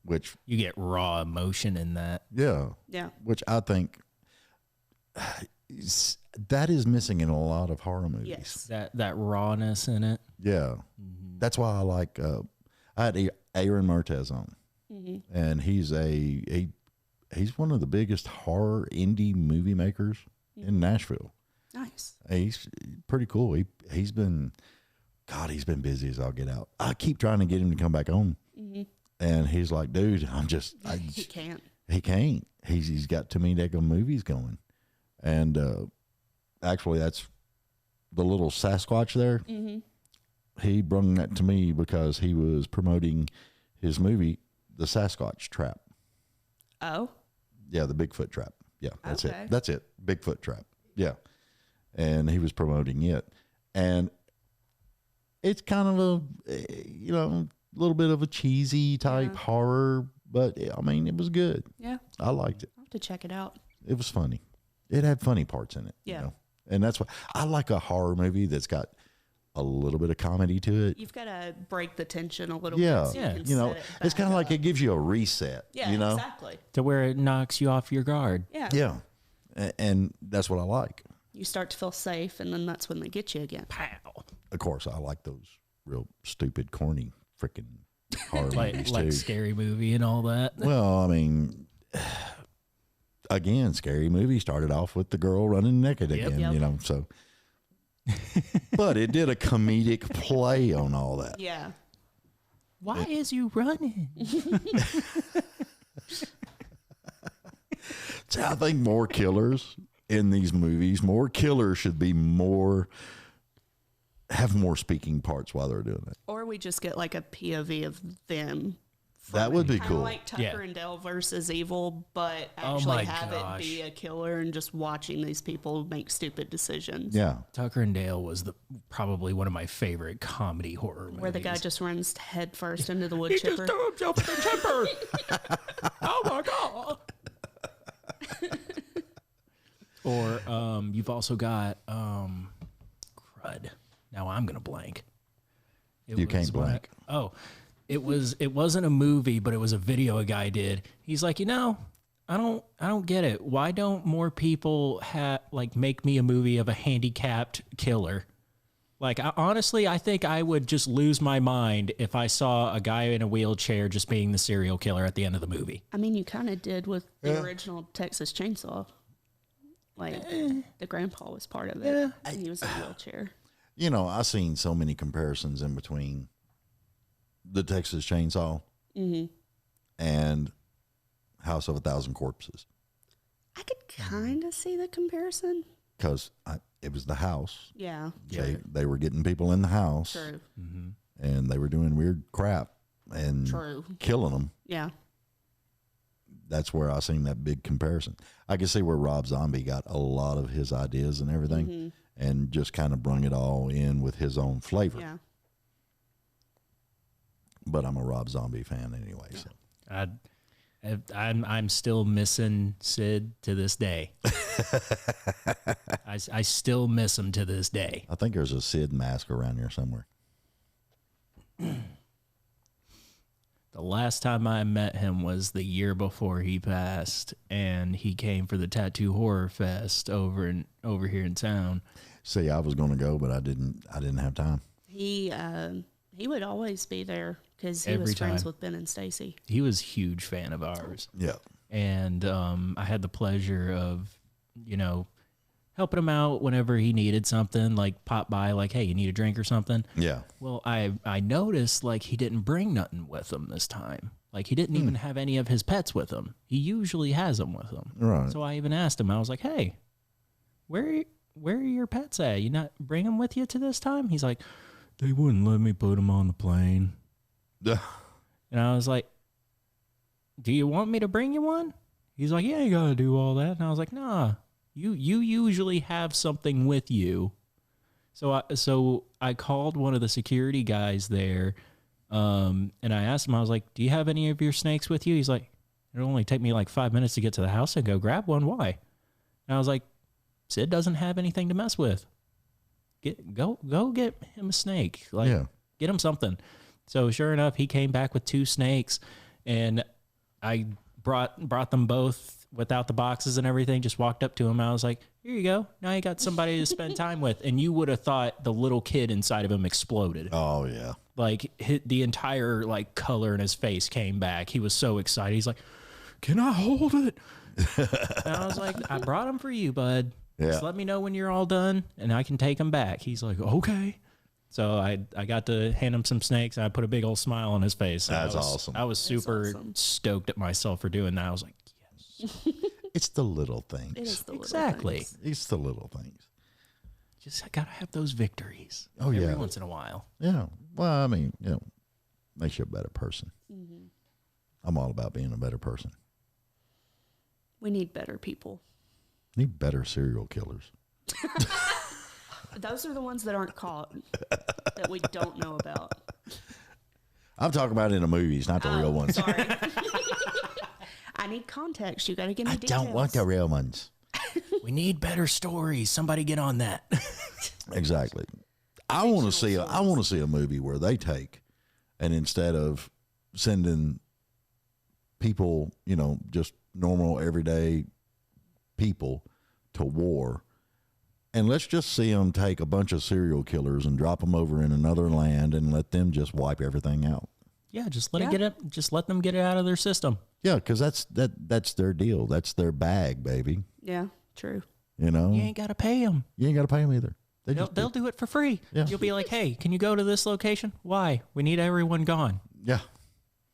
S2: which,
S4: You get raw emotion in that.
S2: yeah,
S3: Yeah.
S2: which I think that is missing in a lot of horror movies.
S3: Yes.
S4: That rawness in it.
S2: Yeah. That's why I like, I had Aaron Mertez on, and he's one of the biggest horror indie movie makers in Nashville.
S3: Nice.
S2: He's pretty cool. He's been busy as I'll get out. I keep trying to get him to come back on, and he's like, dude,
S3: He can't.
S2: he can't. He's got too many daggone movies going, and actually, that's the little Sasquatch there. He brung that to me because he was promoting his movie, The Sasquatch Trap.
S3: Oh.
S2: Yeah, the Bigfoot Trap. Yeah, that's
S3: Okay.
S2: it. That's it. Bigfoot Trap. Yeah. And he was promoting it. And it's kind of a little bit of a cheesy type horror, but I mean, it was good.
S3: Yeah.
S2: I liked it.
S3: I'll have to check it out.
S2: It was funny. It had funny parts in it.
S3: Yeah.
S2: And that's why I like a horror movie that's got a little bit of comedy to it.
S3: You've got to break the tension a little
S2: Yeah.
S3: bit. So
S4: Yeah.
S3: you can
S2: You know,
S3: set it
S2: it's
S3: back
S2: kind of like
S3: up.
S2: it gives you a reset.
S3: Yeah,
S2: You know?
S3: exactly.
S4: To where it knocks you off your guard.
S3: Yeah.
S2: Yeah. And that's what I like.
S3: You start to feel safe, and then that's when they get you again.
S4: Pow.
S2: Of course, I like those real stupid, corny, freaking horror movies too.
S4: like Scary Movie and all that.
S2: Well, I mean, again, Scary Movie started off with the girl running naked again,
S3: Yep.
S2: you know, so. But it did a comedic play on all that.
S3: Yeah.
S4: Why is you running?
S2: So I think more killers in these movies, more killers should be have more speaking parts while they're doing it.
S3: Or we just get like a POV of them.
S2: That would be
S3: Kinda
S2: cool.
S3: like Tucker
S4: Yeah.
S3: and Dale versus Evil, but
S4: Oh
S3: actually
S4: my
S3: have
S4: gosh.
S3: it be a killer and just watching these people make stupid decisions.
S2: Yeah.
S4: Tucker and Dale was probably one of my favorite comedy horror movies.
S3: Where the guy just runs head first into the wood chipper.
S4: threw himself in the chipper. Oh my god. Or you've also got crud. Now I'm gonna blank.
S2: You can't blank.
S4: It wasn't a movie, but it was a video a guy did. He's like, I don't get it. Why don't more people make me a movie of a handicapped killer? Like, honestly, I think I would just lose my mind if I saw a guy in a wheelchair just being the serial killer at the end of the movie.
S3: I mean, you kind of did with the original Texas Chainsaw. Like, the grandpa was part of it. And he was in a wheelchair.
S2: You know, I've seen so many comparisons in between the Texas Chainsaw and House of a Thousand Corpses.
S3: I could kind of see the comparison.
S2: Because it was the house.
S3: Yeah.
S2: They were getting people in the house.
S3: True.
S2: And they were doing weird crap and
S3: True.
S2: killing them.
S3: Yeah.
S2: That's where I seen that big comparison. I can see where Rob Zombie got a lot of his ideas and everything and just kind of brung it all in with his own flavor.
S3: Yeah.
S2: But I'm a Rob Zombie fan anyway. So.
S4: I'm still missing Sid to this day. I still miss him to this day.
S2: I think there's a Sid mask around here somewhere.
S4: The last time I met him was the year before he passed, and he came for the Tattoo Horror Fest over here in town.
S2: See, I was going to go, but I didn't have time.
S3: He would always be there because he
S4: Every
S3: was friends
S4: time.
S3: with Ben and Stacy.
S4: He was a huge fan of ours.
S2: Yeah.
S4: And I had the pleasure of, helping him out whenever he needed something, like pop by, like, hey, you need a drink or something?
S2: Yeah.
S4: Well, I noticed, like, he didn't bring nothing with him this time. Like, he didn't even have any of his pets with him. He usually has them with him.
S2: Right.
S4: So I even asked him, I was like, hey, where are your pets at? You not bring them with you to this time? He's like, they wouldn't let me put them on the plane.
S2: Yeah.
S4: And I was like, do you want me to bring you one? He's like, yeah, you got to do all that. And I was like, nah, you usually have something with you. So I called one of the security guys there, and I asked him, I was like, do you have any of your snakes with you? He's like, it'll only take me like 5 minutes to get to the house and go grab one. Why? And I was like, Sid doesn't have anything to mess with. Go get him a snake. Like,
S2: Yeah.
S4: get him something. So sure enough, he came back with 2 snakes, and I brought them both without the boxes and everything. Just walked up to him. I was like, here you go. Now you got somebody to spend time with. And you would have thought the little kid inside of him exploded.
S2: Oh, yeah.
S4: Like the entire like color in his face came back. He was so excited. He's like, can I hold it? And I was like, I brought him for you, bud.
S2: Yeah.
S4: Just let me know when you're all done and I can take him back. He's like, okay. So I got to hand him some snakes and I put a big old smile on his face.
S2: That's awesome.
S4: I was super
S3: awesome.
S4: stoked at myself for doing that. I was like, yes,
S2: It's the little things.
S3: It is the little
S4: exactly.
S3: things.
S2: It's the little things.
S4: Just got to have those victories.
S2: Oh, yeah.
S4: Every once in a while.
S2: Yeah. Well, I mean, makes you a better person. I'm all about being a better person.
S3: We need better people.
S2: Need better serial killers.
S3: Those are the ones that aren't caught, that we don't know about.
S2: I'm talking about in the movies, not the real ones.
S3: Sorry. I need context. You got to give me
S2: I
S3: details.
S2: don't want the real ones.
S4: We need better stories. Somebody get on that.
S2: Exactly. I want to see a movie where they take, and instead of sending people, just normal everyday people to war, and let's just see them take a bunch of serial killers and drop them over in another land and let them just wipe everything out.
S4: Yeah, just let it get it. Just let them get it out of their system.
S2: Yeah, because that's their deal. That's their bag, baby.
S3: Yeah, true.
S2: You know,
S4: You ain't got to pay them.
S2: you ain't got to pay them either.
S4: They'll do it for free.
S2: Yeah.
S4: You'll be like, hey, can you go to this location? Why? We need everyone gone.
S2: Yeah.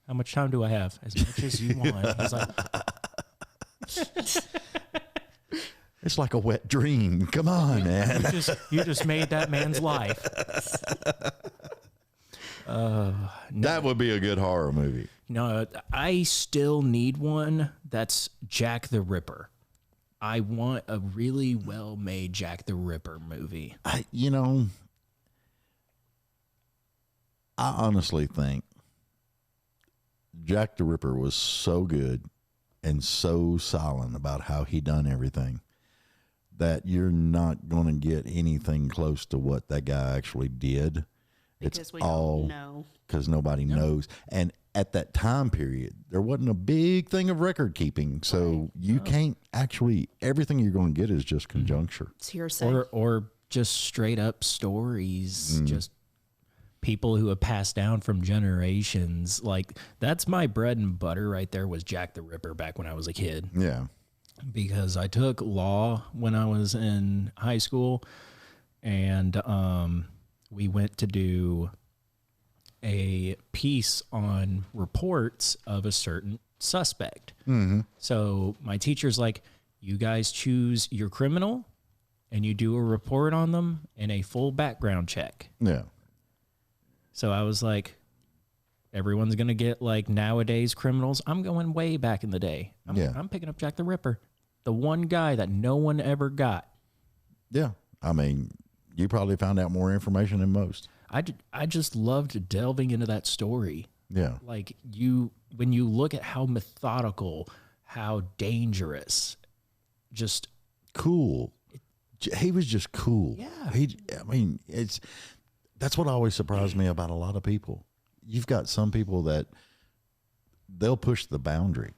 S4: How much time do I have? As much as you want. He's like,
S2: It's like a wet dream. Come on, man.
S4: you just made that man's life.
S2: That would be a good horror movie.
S4: No, I still need one that's Jack the Ripper. I want a really well-made Jack the Ripper movie.
S2: I honestly think Jack the Ripper was so good and so silent about how he done everything that you're not going to get anything close to what that guy actually did.
S3: Because we don't know.
S2: Because nobody knows. And at that time period, there wasn't a big thing of record keeping. So you can't actually, everything you're going to get is just conjuncture.
S3: It's hearsay.
S4: Or just straight up stories, just people who have passed down from generations. Like, that's my bread and butter right there, was Jack the Ripper back when I was a kid.
S2: Yeah.
S4: Because I took law when I was in high school, and we went to do a piece on reports of a certain suspect. Mm-hmm. So my teacher's like, you guys choose your criminal and you do a report on them and a full background check.
S2: Yeah.
S4: So I was like, everyone's going to get like nowadays criminals. I'm going way back in the day. I'm picking up Jack the Ripper, the one guy that no one ever got.
S2: Yeah. I mean, you probably found out more information than most.
S4: I just loved delving into that story.
S2: Yeah.
S4: Like, when you look at how methodical, how dangerous, just
S2: cool. He was just cool.
S4: Yeah.
S2: That's what always surprised me about a lot of people. You've got some people that they'll push the boundary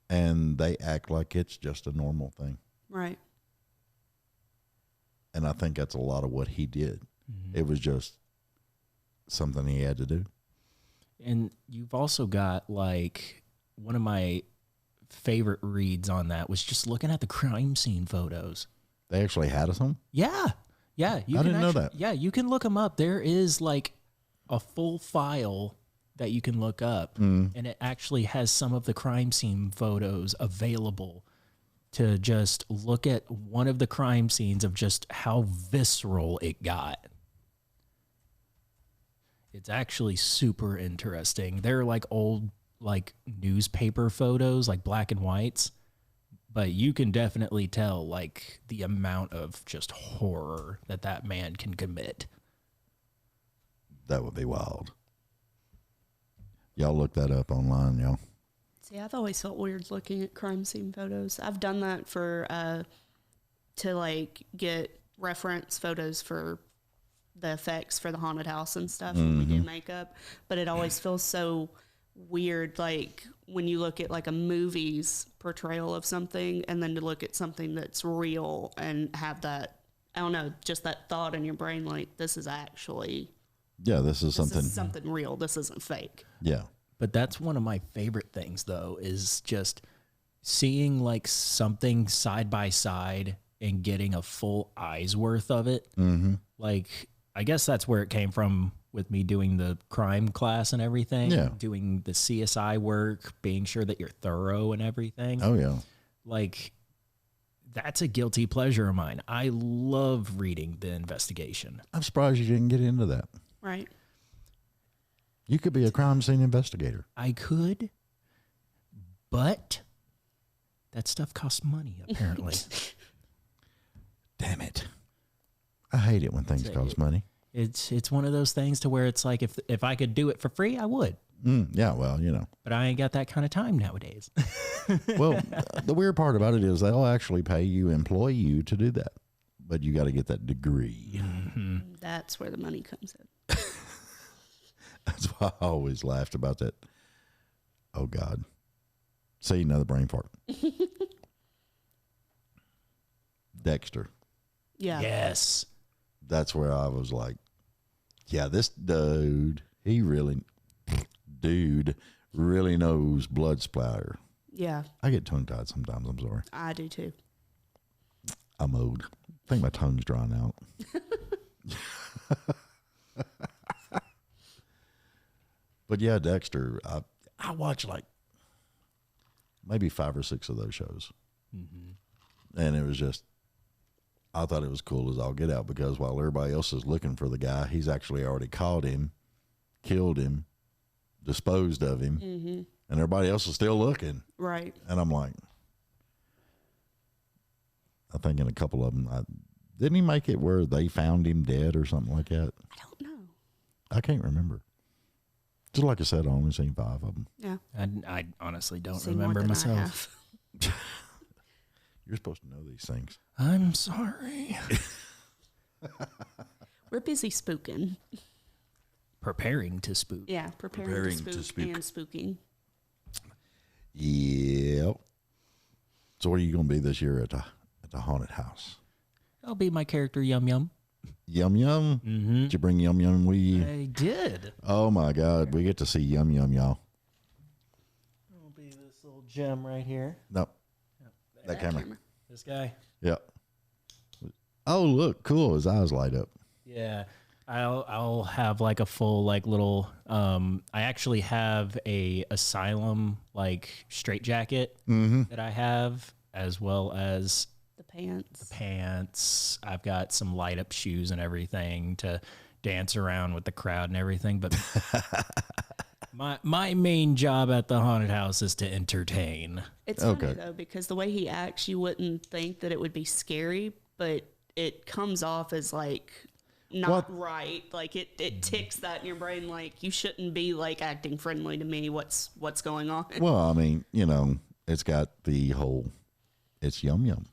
S2: and they act like it's just a normal thing.
S3: Right.
S2: And I think that's a lot of what he did. It was just something he had to do.
S4: And you've also got, like, one of my favorite reads on that was just looking at the crime scene photos.
S2: They actually had some?
S4: Yeah. Yeah.
S2: I didn't know that.
S4: Yeah, you can look them up. There is, like, a full file that you can look up, and it actually has some of the crime scene photos available to just look at one of the crime scenes of just how visceral it got. It's actually super interesting. They're like old, like, newspaper photos, like black and whites, but you can definitely tell, like, the amount of just horror that man can commit.
S2: That would be wild. Y'all look that up online, y'all.
S3: See, I've always felt weird looking at crime scene photos. I've done that for to like get reference photos for the effects for the haunted house and stuff when we do makeup. But it always feels so weird, like when you look at like a movie's portrayal of something and then to look at something that's real and have that, I don't know, just that thought in your brain, like, this is actually...
S2: Yeah, this is
S3: something real. This isn't fake.
S2: Yeah.
S4: But that's one of my favorite things, though, is just seeing, like, something side by side and getting a full eye's worth of it. Mm-hmm. Like, I guess that's where it came from with me doing the crime class and everything.
S2: Yeah.
S4: Doing the CSI work, being sure that you're thorough and everything.
S2: Oh, yeah.
S4: Like, that's a guilty pleasure of mine. I love reading the investigation.
S2: I'm surprised you didn't get into that.
S3: Right.
S2: You could be a crime scene investigator.
S4: I could, but that stuff costs money, apparently.
S2: Damn it. I hate it when things cost money.
S4: It's one of those things to where it's like, if I could do it for free, I would.
S2: Yeah, well, you know.
S4: But I ain't got that kind of time nowadays.
S2: Well, the weird part about it is they'll actually employ you to do that. But you got to get that degree.
S4: Mm-hmm.
S3: That's where the money comes in.
S2: That's why I always laughed about that. Oh, God. See, another brain fart. Dexter.
S3: Yeah.
S4: Yes.
S2: That's where I was like, yeah, this dude, he really, dude really knows blood splatter.
S3: Yeah,
S2: I get tongue tied sometimes. I'm sorry.
S3: I do too.
S2: I'm old. I think my tongue's drying out. But yeah, Dexter, I watched like maybe 5 or 6 of those shows. And it was just, I thought it was cool as all get out, because while everybody else is looking for the guy, he's actually already caught him, killed him, disposed of him, and everybody else is still looking.
S3: Right.
S2: And I'm like, I think in a couple of them, didn't he make it where they found him dead or something like that?
S3: I don't know.
S2: I can't remember. Just like I said, I only seen 5 of them.
S3: Yeah.
S4: I honestly don't
S3: Seen more
S4: remember
S3: than I
S4: myself.
S3: have.
S2: You're supposed to know these things.
S4: I'm sorry.
S3: We're busy spooking.
S4: Preparing to spook.
S3: Yeah, preparing to spook and spooking.
S2: Yep. So what are you going to be this year at the haunted house?
S4: I'll be my character, Yum Yum.
S2: Yum Yum? Mm-hmm. Did you bring Yum Yum with you?
S4: I did.
S2: Oh, my God. We get to see Yum Yum, y'all.
S4: I'll be this little gem right here.
S2: No. That camera.
S4: This guy.
S2: Yep. Oh, look. Cool. His eyes light up.
S4: Yeah. I'll have like a full like little I actually have a asylum like straitjacket that I have, as well as
S3: The pants.
S4: pants. I've got some light up shoes and everything to dance around with the crowd and everything. But my main job at the haunted house is to entertain.
S3: It's
S2: Okay.
S3: funny though, because the way he acts, you wouldn't think that it would be scary, but it comes off as like not
S2: What?
S3: right. Like it ticks that in your brain, like you shouldn't be like acting friendly to me. What's going on?
S2: Well, I mean, it's got the whole, it's Yum Yum.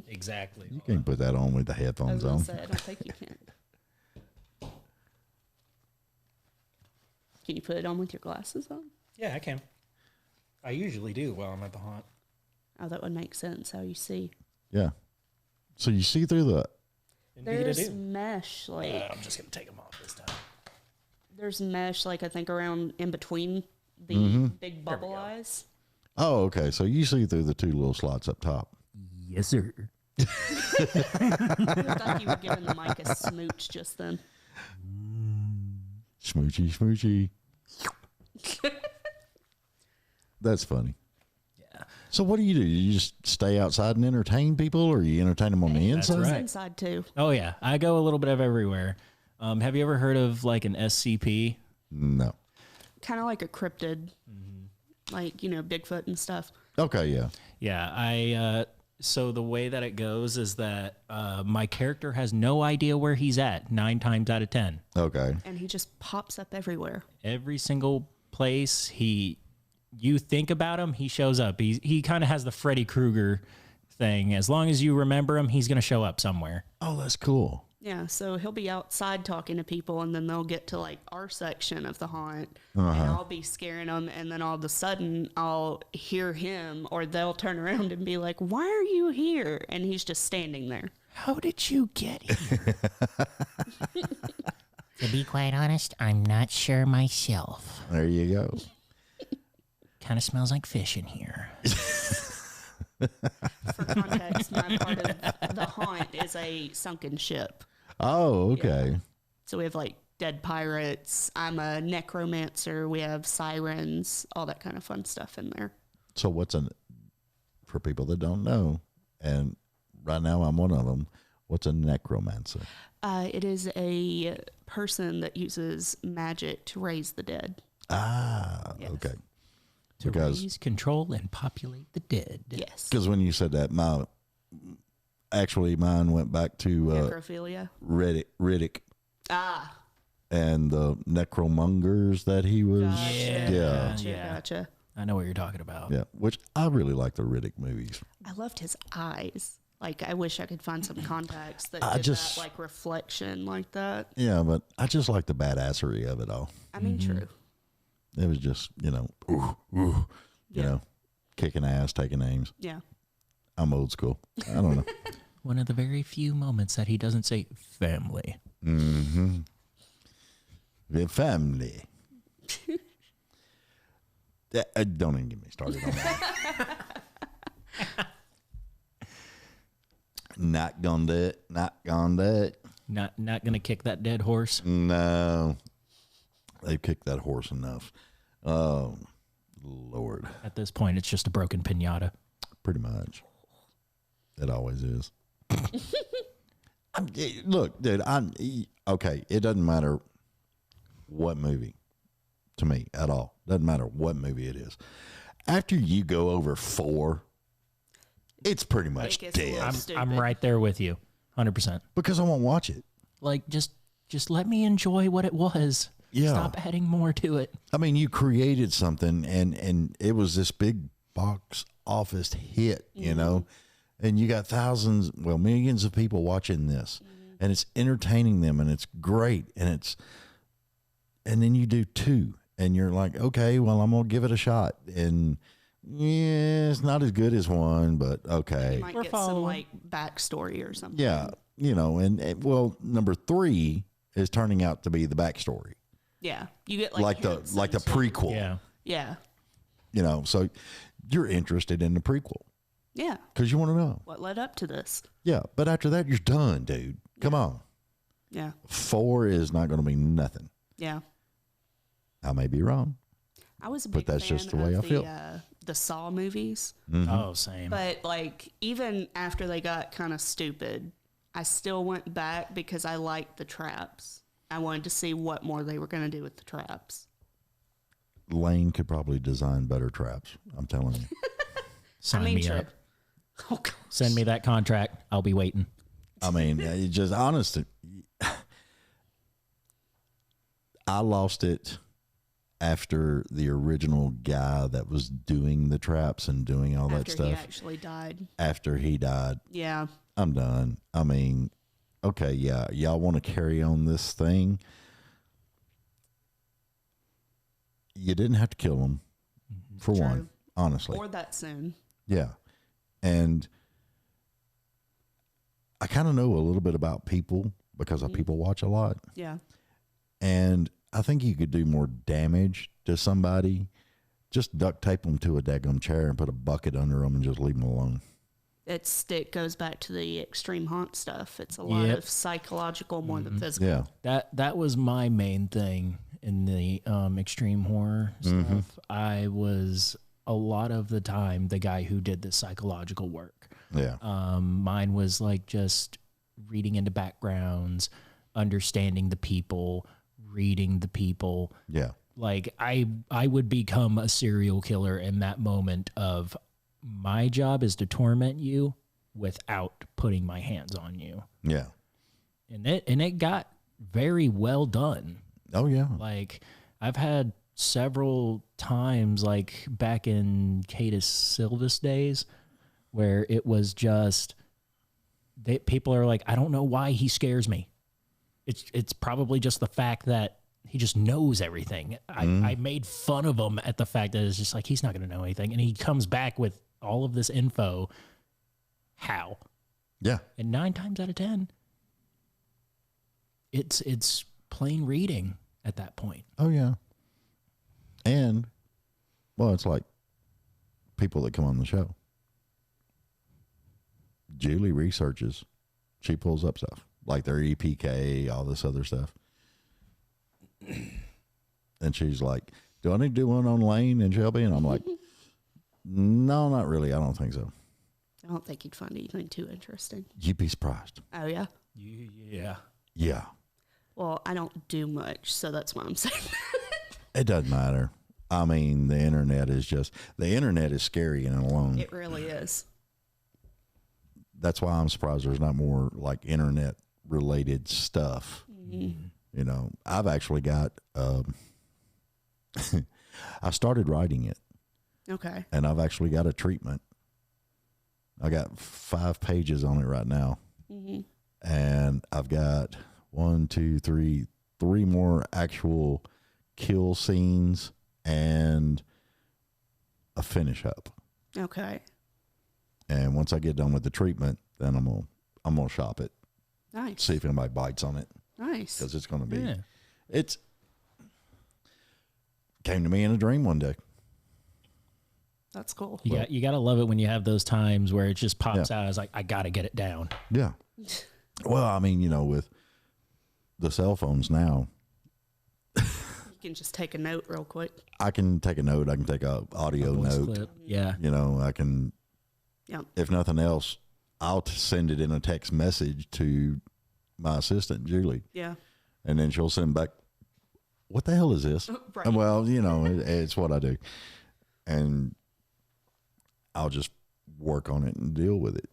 S4: Exactly.
S2: You can't put that on with the
S3: I was
S2: headphones
S3: gonna
S2: on.
S3: say, I don't think you can. Can you put it on with your glasses on?
S4: Yeah, I can. I usually do while I'm at the haunt.
S3: Oh, that would make sense. How you see?
S2: Yeah. So you see through the,
S4: Indeed, I
S3: There's
S4: do.
S3: mesh, like
S4: I'm just gonna take them off this time.
S3: there's mesh, like I think around in between the big bubble eyes.
S2: oh, okay. So you see through the 2 little slots up top.
S4: Yes, sir.
S3: I thought you were giving the mic a smooch just then.
S2: Smoochy, smoochy. That's funny.
S4: Yeah.
S2: So what do? You just stay outside and entertain people, or you entertain them on the inside?
S3: It's
S4: right.
S3: inside too.
S4: Oh yeah, I go a little bit of everywhere. Have you ever heard of like an SCP?
S2: No.
S3: Kind of like a cryptid, like Bigfoot and stuff.
S2: Okay, yeah.
S4: Yeah, so the way that it goes is that my character has no idea where he's at 9 times out of 10.
S2: Okay.
S3: And he just pops up everywhere.
S4: Every single place you think about him, he shows up. He kind of has the Freddy Krueger thing. As long as you remember him, he's going to show up somewhere.
S2: Oh, that's cool.
S3: Yeah, so he'll be outside talking to people, and then they'll get to like our section of the haunt, and I'll be scaring them, and then all of a sudden I'll hear him, or they'll turn around and be like, "Why are you here?" And he's just standing there.
S4: How did you get here?
S5: To be quite honest, I'm not sure myself.
S2: There you go.
S4: Kind of smells like fish in here.
S3: For context, my part of the haunt is a sunken ship.
S2: Oh, okay.
S3: So we have like dead pirates. I'm a necromancer. We have sirens, all that kind of fun stuff in there.
S2: So for people that don't know, and right now I'm one of them, what's a necromancer?
S3: It is a person that uses magic to raise the dead.
S2: Ah,
S3: Yes.
S2: okay.
S4: To
S2: Because-
S4: raise, control, and populate the dead.
S3: Yes.
S2: Because when you said that, mine went back to
S3: Necrophilia.
S2: Riddick
S3: Ah.
S2: and the necromongers that he was.
S3: Gotcha.
S2: Yeah.
S3: Gotcha.
S4: Yeah.
S3: Gotcha.
S4: I know what you're talking about.
S2: Yeah, which I really like the Riddick movies.
S3: I loved his eyes. Like, I wish I could find some contacts that
S2: I
S3: did
S2: just-
S3: that, like, reflection like that.
S2: Yeah, but I just like the badassery of it all.
S3: I mean, true.
S2: It was just, kicking ass, taking names.
S3: Yeah.
S2: I'm old school. I don't know.
S4: One of the very few moments that he doesn't say family.
S2: The family. Don't even get me started on that. Not gonna do it. Not gonna do it.
S4: Not gonna kick that dead horse.
S2: No. They've kicked that horse enough. Oh, Lord.
S4: At this point, it's just a broken pinata.
S2: Pretty much. It always is. Look, dude, okay, it doesn't matter what movie to me at all. Doesn't matter what movie it is. After you go over 4, it's pretty much
S3: It gets a
S2: dead.
S3: little stupid.
S4: I'm right there with you, 100%.
S2: Because I won't watch it.
S4: Like, just let me enjoy what it was.
S2: Yeah.
S4: Stop adding more to it.
S2: I mean, you created something, and it was this big box office hit, you know, and you got thousands, well, millions of people watching this, and it's entertaining them, and it's great, and then you do 2, and you're like, okay, well, I'm gonna give it a shot, and yeah, it's not as good as 1, but okay,
S3: You might
S4: We're
S3: get some
S4: following.
S3: like backstory or something.
S2: yeah, you know, and well, number 3 is turning out to be the backstory,
S3: Yeah. You get
S2: like the
S3: hints
S2: like the
S3: into-
S2: prequel,
S4: Yeah.
S3: Yeah.
S2: you know, so you're interested in the prequel
S3: Yeah.
S2: because you want to know.
S3: What led up to this?
S2: Yeah, but after that, you're done, dude. Come on.
S3: Yeah.
S2: 4 is not going to be nothing.
S3: Yeah.
S2: I may be wrong.
S3: I was a
S2: But
S3: big
S2: that's
S3: fan
S2: just the way
S3: of
S2: I feel.
S3: the Saw movies,
S4: Oh, same.
S3: but like even after they got kind of stupid, I still went back because I liked the traps. I wanted to see what more they were going to do with the traps.
S2: Layne could probably design better traps. I'm telling you.
S4: Sign me
S3: sure.
S4: up.
S3: Oh, gosh.
S4: Send me that contract. I'll be waiting.
S2: I mean, it's just honest. I lost it after the original guy that was doing the traps and doing all that
S3: After he
S2: stuff.
S3: actually died.
S2: After he died,
S3: Yeah.
S2: I'm done. I mean, okay, yeah, y'all want to carry on this thing. You didn't have to kill him, for
S3: True.
S2: one, honestly.
S3: Or that soon.
S2: Yeah. And I kind of know a little bit about people because I people watch a lot.
S3: Yeah.
S2: And I think you could do more damage to somebody. Just duct tape them to a daggum chair and put a bucket under them and just leave them alone.
S3: It goes back to the extreme haunt stuff. It's a lot
S4: Yep.
S3: of psychological more than physical.
S2: Yeah.
S4: That was my main thing in the extreme horror stuff. I was a lot of the time the guy who did the psychological work.
S2: Yeah.
S4: Mine was like just reading into backgrounds, understanding the people, reading the people.
S2: Yeah.
S4: Like I would become a serial killer in that moment of my job is to torment you without putting my hands on you.
S2: Yeah.
S4: And it got very well done.
S2: Oh, yeah.
S4: Like I've had several times, like back in Cadis Silva's days, where it was just people are like, I don't know why he scares me. It's probably just the fact that he just knows everything. I made fun of him at the fact that it's just like he's not going to know anything, and he comes back with all of this info. How?
S2: Yeah.
S4: And 9 times out of 10, it's plain reading at that point.
S2: Oh, yeah. And, well, it's like people that come on the show. Julie researches. She pulls up stuff like their EPK, all this other stuff. And she's like, do I need to do one on Layne and Shelby? And I'm like, no, not really. I don't think so.
S3: I don't think you'd find anything too interesting.
S2: You'd be surprised.
S3: Oh, yeah?
S4: Yeah.
S2: Yeah.
S3: Well, I don't do much, so that's what I'm saying.
S2: It doesn't matter. I mean, the internet is scary in and alone.
S3: It really is.
S2: That's why I'm surprised there's not more like internet related stuff. You know, I've actually got, I started writing it
S3: Okay.
S2: and I've actually got a treatment. I got 5 pages on it right now. And I've got 3 more actual kill scenes and a finish up.
S3: Okay.
S2: And once I get done with the treatment, then I'm gonna shop it,
S3: Nice.
S2: see if anybody bites on it,
S3: Nice.
S2: because it's gonna be.
S4: Yeah.
S2: It's came to me in a dream one day.
S3: That's cool.
S4: You got to love it when you have those times where it just pops out. It's like, I got to get it down.
S2: Yeah. Well, I mean, with the cell phones now,
S3: You can just take a note real quick.
S2: I can take a note. I can take a audio
S4: Voice
S2: note.
S4: clip. Yeah.
S2: I can, if nothing else, I'll send it in a text message to my assistant, Julie.
S3: Yeah.
S2: And then she'll send back, what the hell is this?
S3: Right.
S2: And well, it's what I do. And I'll just work on it and deal with it,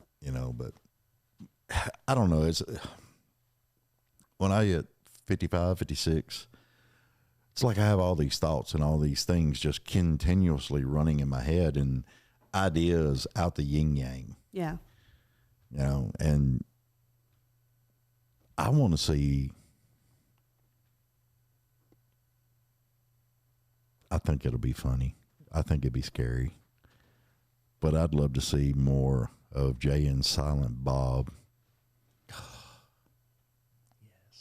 S2: but I don't know. It's when I get 55, 56, it's like I have all these thoughts and all these things just continuously running in my head and ideas out the yin yang,
S3: Yeah.
S2: and I want to see, I think it'll be funny. I think it'd be scary, but I'd love to see more of Jay and Silent Bob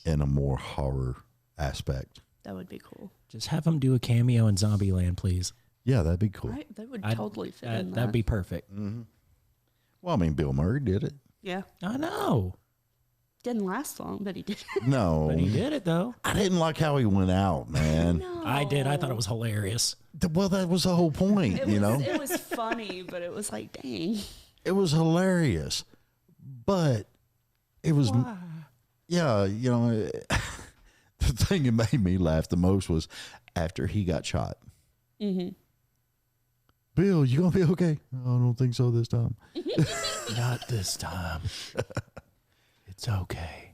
S2: in a more horror aspect.
S3: That would be cool.
S4: Just have them do a cameo in Zombieland, please.
S2: Yeah, that'd be cool.
S3: Right? That would totally fit in
S4: That'd be perfect.
S2: Mm-hmm. Well, I mean, Bill Murray did it.
S3: Yeah.
S4: I know.
S3: Didn't last long, but he did.
S2: No,
S4: But he did it, though.
S2: I didn't like how he went out, man.
S4: I did. I thought it was hilarious.
S2: Well, that was the whole point,
S3: It was funny, but it was like, dang.
S2: It was hilarious, but it was, yeah, the thing that made me laugh the most was after he got shot.
S3: Mm-hmm.
S2: Bill, you gonna be okay? I don't think so this time.
S4: Not this time. It's okay.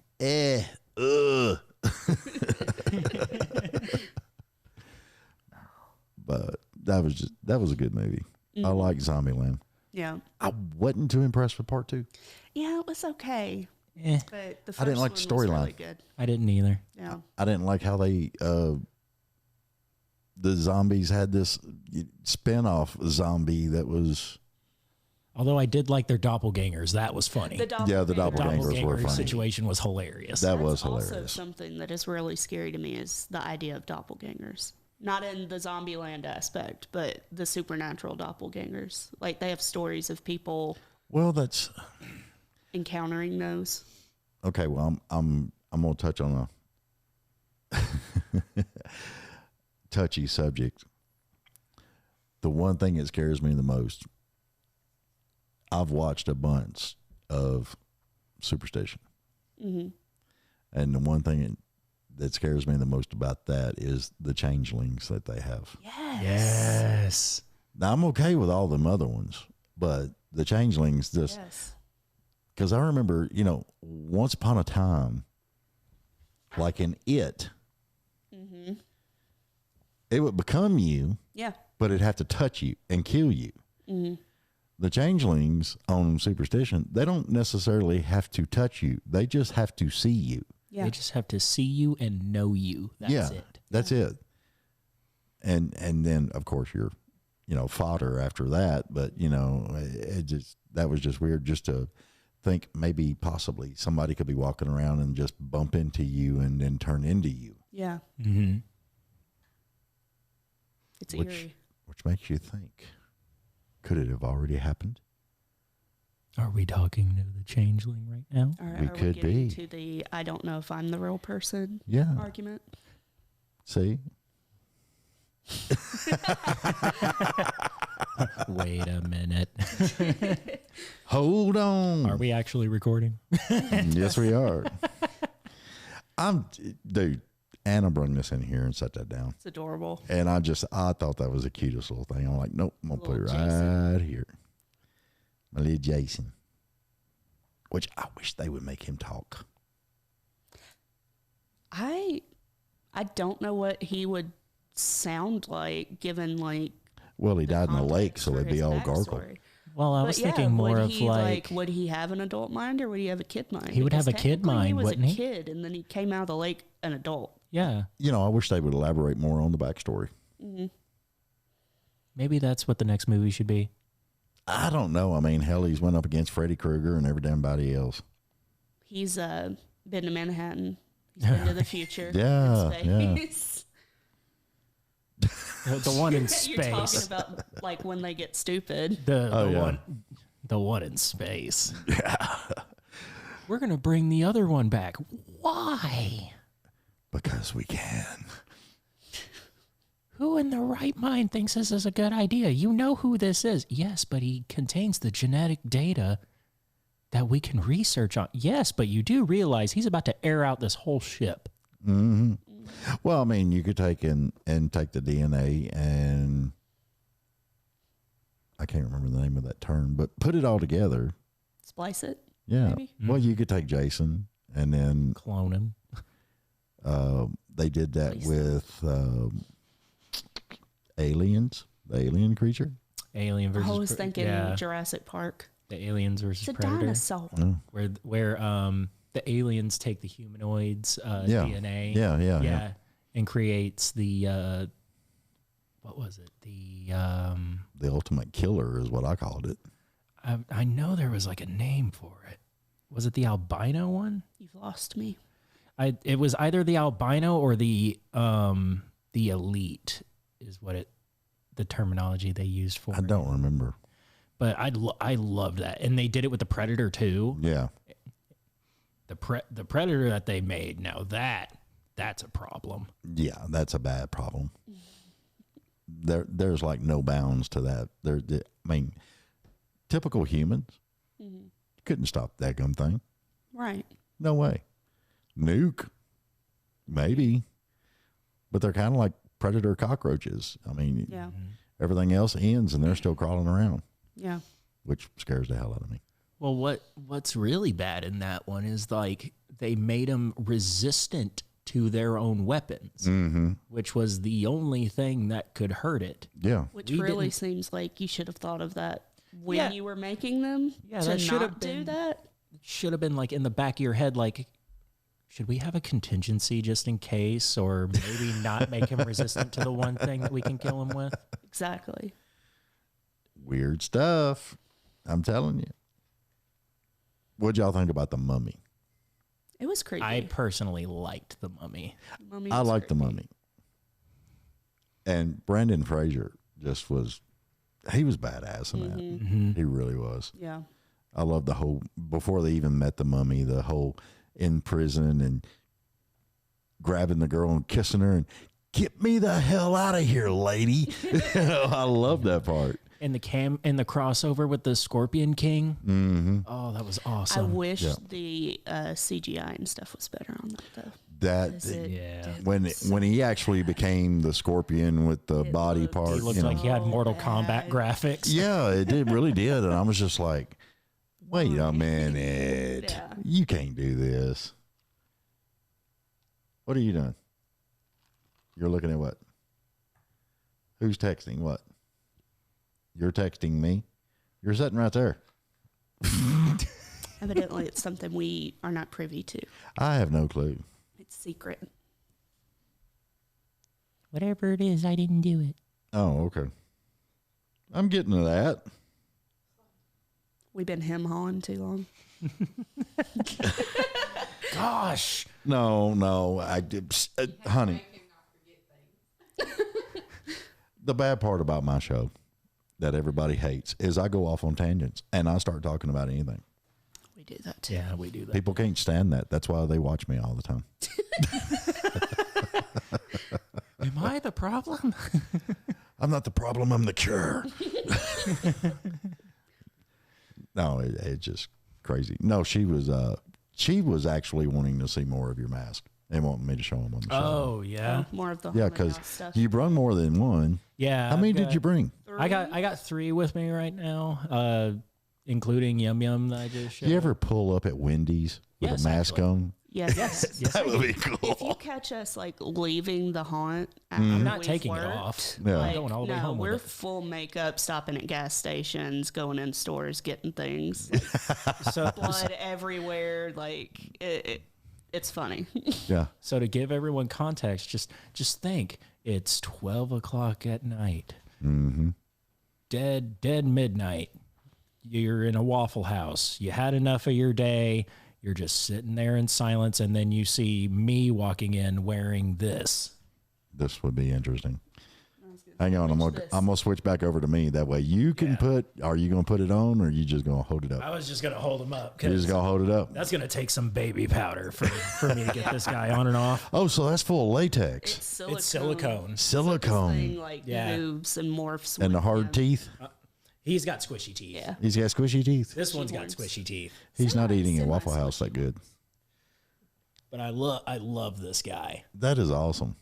S2: But that was a good movie. I like Zombieland.
S3: Yeah.
S2: I wasn't too impressed with part 2.
S3: Yeah, it was okay.
S4: Eh,
S3: But the first
S2: I didn't like the
S3: one was
S2: storyline.
S3: really good.
S4: I didn't either.
S3: Yeah.
S2: I didn't like how they the zombies had this spin-off zombie that was,
S4: Although I did like their doppelgangers. That was funny.
S2: the doppelgangers were
S4: Doppelganger
S2: funny.
S4: situation was hilarious.
S2: That was
S3: Also,
S2: hilarious.
S3: something that is really scary to me is the idea of doppelgangers. Not in the Zombieland aspect, but the supernatural doppelgangers. Like they have stories of people
S2: Well, that's
S3: encountering those.
S2: okay. Well, I'm gonna touch on a touchy subject. The one thing that scares me the most, I've watched a bunch of Superstition, and the one thing that scares me the most about that is the changelings that they have.
S4: Yes.
S2: Now I'm okay with all them other ones, but the changelings just
S3: Yes.
S2: because I remember, once upon a time, like in it, it would become you,
S3: Yeah.
S2: but it'd have to touch you and kill you. The changelings on Superstition, they don't necessarily have to touch you. They just have to see you.
S3: Yeah.
S4: They just have to see you and know you. That's it.
S2: That's it. And then, of course, you're, fodder after that. But, that was just weird just to think maybe possibly somebody could be walking around and just bump into you and then turn into you.
S3: Yeah.
S4: Mm-hmm.
S3: It's
S2: Which-
S3: eerie.
S2: Which makes you think, could it have already happened?
S4: Are we talking to the changeling right now?
S3: Or
S2: We
S3: are
S2: could
S3: we getting
S2: be.
S3: to the I don't know if I'm the real person
S2: Yeah.
S3: argument?
S2: See?
S4: Wait a minute.
S2: Hold on.
S4: Are we actually recording?
S2: Yes, we are. Dude, Anna brought this in here and set that down.
S3: It's adorable.
S2: And I thought that was the cutest little thing. I'm like, nope, I'm going to put it
S3: Little
S2: right
S3: Jason.
S2: here. My little Jason. Which I wish they would make him talk.
S3: I don't know what he would sound like given like
S2: Well, he died in the lake,
S3: context
S2: so
S3: for
S2: it'd be
S3: his
S2: all gargle.
S3: backstory.
S4: Well, I
S3: But
S4: was
S3: yeah,
S4: thinking more
S3: would
S4: of
S3: he,
S4: like,
S3: would he have an adult mind or would he have a kid mind?
S4: He would have
S3: Because
S4: a kid
S3: technically
S4: mind,
S3: he was
S4: wouldn't
S3: a
S4: he?
S3: kid and then he came out of the lake an adult.
S4: yeah,
S2: I wish they would elaborate more on the backstory.
S4: maybe that's what the next movie should be.
S2: I don't know. I mean, hell, he's went up against Freddy Krueger and everybody else.
S3: He's been to Manhattan. He's been to the future.
S2: Yeah,
S3: in space.
S4: The one in
S3: You're talking
S4: space.
S3: about like when they get stupid.
S4: The one in space. Yeah. We're gonna bring the other one back. Why?
S2: Because we can.
S4: Who in their right mind thinks this is a good idea? You know who this is. Yes, but he contains the genetic data that we can research on. Yes, but you do realize he's about to air out this whole ship.
S2: Mm-hmm. Well, I mean, you could take take the DNA and I can't remember the name of that term, but put it all together.
S3: Splice it.
S2: Yeah.
S3: Maybe?
S2: Well, you could take Jason and then
S4: Clone him.
S2: they did that
S3: Please.
S2: with aliens, the alien creature.
S4: Alien versus
S3: I was thinking Jurassic Park.
S4: the aliens versus
S3: It's a
S4: Predator.
S3: dinosaur.
S4: Where the aliens take the humanoids DNA.
S2: Yeah.
S4: And creates the what was it?
S2: The ultimate killer is what I called it.
S4: I know there was like a name for it. Was it the albino one?
S3: You've lost me.
S4: It was either the albino or the elite is what the terminology they used for
S2: I don't remember.
S4: But I loved that. And they did it with the Predator too.
S2: Yeah.
S4: The Predator that they made, now that's a problem.
S2: Yeah, that's a bad problem. There's like no bounds to that. I mean, typical humans couldn't stop that gum thing.
S3: Right.
S2: No way. Nuke, maybe, but they're kind of like predator cockroaches. I mean,
S3: Yeah.
S2: everything else ends and they're still crawling around,
S3: Yeah.
S2: which scares the hell out of me.
S4: Well, what's really bad in that one is like they made them resistant to their own weapons, which was the only thing that could hurt it.
S2: Yeah.
S3: Which
S4: We
S3: really
S4: didn't-
S3: seems like you should have thought of that when
S4: Yeah.
S3: you were making them.
S4: Yeah,
S3: to
S4: that should
S3: not
S4: have
S3: do
S4: been-
S3: that.
S4: Should have been like in the back of your head, like, should we have a contingency just in case, or maybe not make him resistant to the one thing that we can kill him with?
S3: Exactly.
S2: Weird stuff. I'm telling you. What'd y'all think about the Mummy?
S3: It was creepy.
S4: I personally liked the Mummy.
S3: Mummy
S2: I
S3: was
S2: like the
S3: creepy.
S2: Mummy. And Brendan Fraser he was badass in that. He really was.
S3: Yeah.
S2: I love the whole, before they even met the Mummy, the whole in prison and grabbing the girl and kissing her and get me the hell out of here, lady. I love that part.
S4: And the crossover with the Scorpion King. Mm-hmm. Oh, that was
S3: I
S4: awesome.
S3: wish the CGI and stuff was better on that though.
S4: Yeah.
S2: When he actually became the Scorpion with the body
S3: looked-
S2: part,
S4: He looked
S2: you know.
S4: like he had Mortal
S3: bad.
S4: Kombat graphics.
S2: Yeah, it really did. And I was just like, wait a minute.
S3: Yeah.
S2: You can't do this. What are you doing? You're looking at what? Who's texting what? You're texting me? You're sitting right there.
S3: Evidently, it's something we are not privy to.
S2: I have no clue.
S3: It's secret.
S5: Whatever it is, I didn't do it.
S2: Oh, okay. I'm getting to that.
S3: We've been him-hawing too long.
S4: Gosh.
S2: No, I did, honey. The bad part about my show that everybody hates is I go off on tangents and I start talking about anything.
S3: We do that too.
S4: Yeah, we do that.
S2: People can't stand that. That's why they watch me all the time.
S4: Am I the problem?
S2: I'm not the problem. I'm the cure. No, it's just crazy. No, she was actually wanting to see more of your mask and wanting me to show them on the show.
S4: Oh, yeah.
S3: More of the
S2: Yeah,
S3: haunted
S2: because
S3: house stuff.
S2: you brung more than one.
S4: Yeah.
S2: How many did you bring?
S4: I got 3 with me right now, including Yum Yum that I just showed.
S2: You ever pull up at Wendy's with
S4: Yes,
S2: a mask
S4: actually.
S2: on?
S3: Yes.
S2: That would be cool.
S3: If you catch us like leaving the haunt, after
S4: I'm not
S3: we've
S4: taking it
S3: worked,
S4: off.
S2: Yeah.
S3: Like,
S4: I'm going all the way home
S3: we're
S4: with it.
S3: full makeup, stopping at gas stations, going in stores, getting things,
S4: So,
S3: blood everywhere. Like it's funny.
S2: Yeah.
S4: so to give everyone context, just think, it's 12 o'clock at night.
S2: Mm-hmm.
S4: Dead midnight. You're in a Waffle House. You had enough of your day. You're just sitting there in silence, and then you see me walking in wearing this.
S2: This would be interesting.
S3: I was gonna
S2: Hang on, I'm gonna switch back over to me. That way you can put. Are you gonna put it on, or are you just gonna hold it up?
S4: I was just gonna hold him up.
S2: You're just gonna hold it up.
S4: That's gonna take some baby powder for me to get this guy on and off.
S2: Oh, so that's full of latex.
S3: It's
S4: It's silicone.
S2: Silicone.
S3: Thing, like,
S4: Yeah.
S3: moves and morphs.
S2: And the
S3: with
S2: hard
S3: him.
S2: teeth.
S4: He's got squishy teeth.
S3: Yeah.
S2: He's got squishy teeth.
S4: This one's got
S3: Keyboards.
S4: squishy teeth.
S2: He's not eating at Waffle
S3: semi-squishy.
S2: House that good.
S4: But I love this guy.
S2: That is awesome.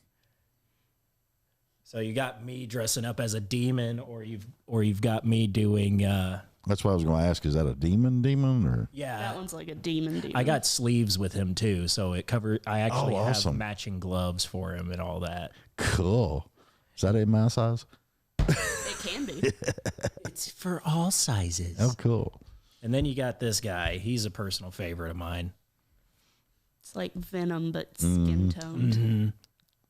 S4: So you got me dressing up as a demon, or you've got me doing
S2: That's what I was going to ask. Is that a demon or?
S3: That one's like a demon.
S4: I got sleeves with him too, so it covered. I actually have
S2: awesome.
S4: matching gloves for him and all that.
S2: Cool. Is that in my size?
S3: It can be.
S4: It's for all sizes.
S2: Oh, cool.
S4: And then you got this guy. He's a personal favorite of mine.
S3: It's like Venom, but skin toned.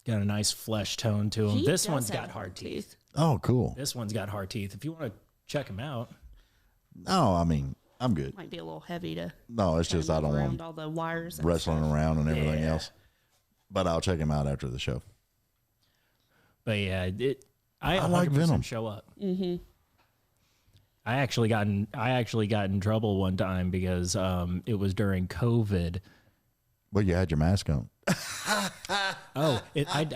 S4: Got a nice flesh tone to him. This one's got hard teeth.
S2: Oh, cool.
S4: This one's got hard teeth. If you want to check him out,
S2: No, I mean, I'm good.
S3: Might be a little heavy to.
S2: No, it's just I don't
S3: around
S2: want
S3: all the wires. And
S2: wrestling
S3: stuff.
S2: around and everything else. But I'll check him out after the show.
S4: but yeah, I
S2: like
S4: 100%
S2: Venom.
S4: show up. Mm-hmm. I actually got in trouble one time because it was during COVID.
S2: Well, you had your mask on.
S4: Oh,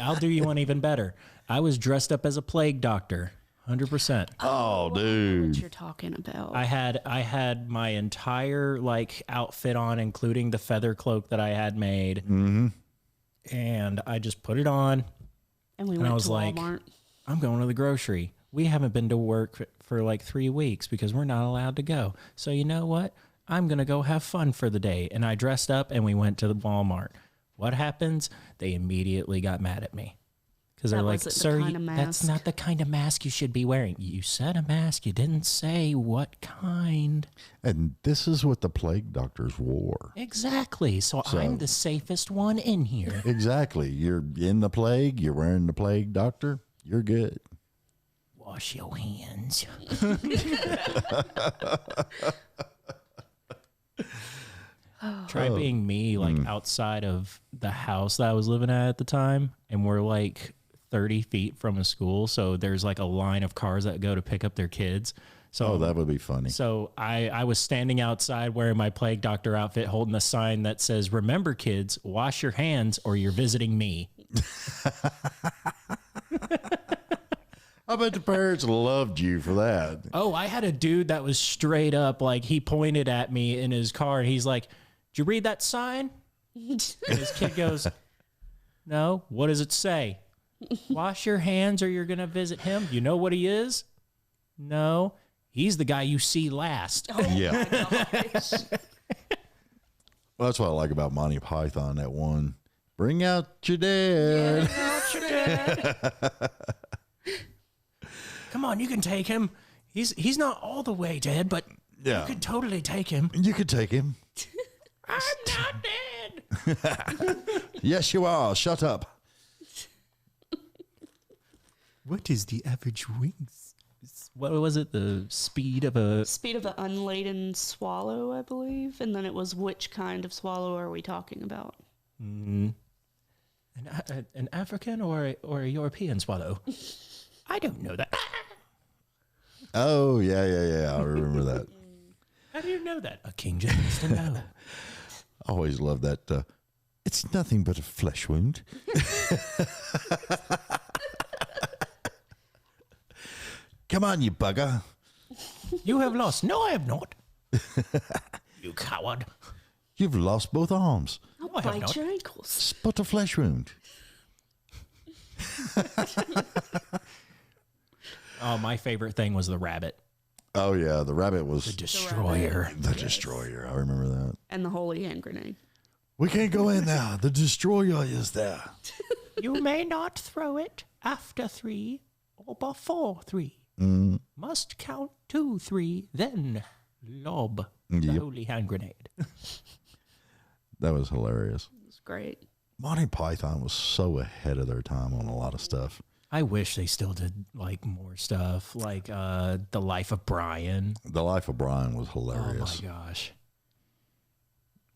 S4: I'll do you one even better. I was dressed up as a plague doctor, 100%.
S2: Oh,
S3: What
S2: dude.
S3: you're talking about?
S4: I had my entire like outfit on, including the feather cloak that I had made, and I just put it on.
S3: and we
S4: and
S3: went
S4: I was
S3: to
S4: like,
S3: Walmart.
S4: I'm going to the grocery. We haven't been to work for like 3 weeks because we're not allowed to go. So you know what? I'm going to go have fun for the day. And I dressed up and we went to the Walmart. What happens? They immediately got mad at me. Because they're
S3: That
S4: like,
S3: wasn't the
S4: sir,
S3: kind of
S4: that's
S3: mask."
S4: not the kind of mask you should be wearing. You said a mask. You didn't say what kind.
S2: And this is what the plague doctors wore.
S4: Exactly. So I'm the safest one in here.
S2: Exactly. You're in the plague. You're wearing the plague doctor. You're good.
S4: Wash your hands. Try being me, like outside of the house that I was living at the time, and we're like 30 feet from a school. So there's like a line of cars that go to pick up their kids. So
S2: Oh, that would be funny.
S4: So I was standing outside wearing my plague doctor outfit, holding a sign that says, "Remember, kids, wash your hands or you're visiting me."
S2: I bet the parents loved you for that.
S4: Oh, I had a dude that was straight up like he pointed at me in his car and he's like, "Did you read that sign?" And his kid goes, "No, what does it say?" "Wash your hands or you're going to visit him." "You know what he is?" "No, he's the guy you see last."
S2: Yeah. Well, that's what I like about Monty Python, that one. Bring out your dad.
S4: Come on, you can take him. He's not all the way dead, but
S2: Yeah.
S4: you could totally take him.
S2: You could take him.
S4: I'm not dead.
S2: Yes, you are. Shut up.
S4: What is the average wings? What was it? The speed of a...
S3: Speed of an unladen swallow, I believe. And then it was, which kind of swallow are we talking about?
S4: An African or a European swallow? I don't know that.
S2: Oh, yeah. I remember that.
S4: How do you know that? A king just needs to know.
S2: I always loved that. It's nothing but a flesh wound. Come on, you bugger.
S4: You have lost. No, I have not. You coward.
S2: You've lost both arms.
S3: I'll
S4: I have
S3: bite
S4: not.
S3: your ankles.
S2: It's but a flesh wound.
S4: Oh, my favorite thing was the rabbit.
S2: Oh, yeah. The rabbit was
S4: Destroyer.
S2: the destroyer. I remember that.
S3: And the holy hand grenade.
S2: We can't go in now. The destroyer is there.
S4: You may not throw it after 3 or before 3. Must count 2, 3, then lob the
S2: Yep.
S4: holy hand grenade.
S2: That was hilarious.
S3: It was great.
S2: Monty Python was so ahead of their time on a lot of stuff.
S4: I wish they still did like more stuff, like The Life of Brian.
S2: The Life of Brian was
S4: Oh
S2: hilarious.
S4: my gosh.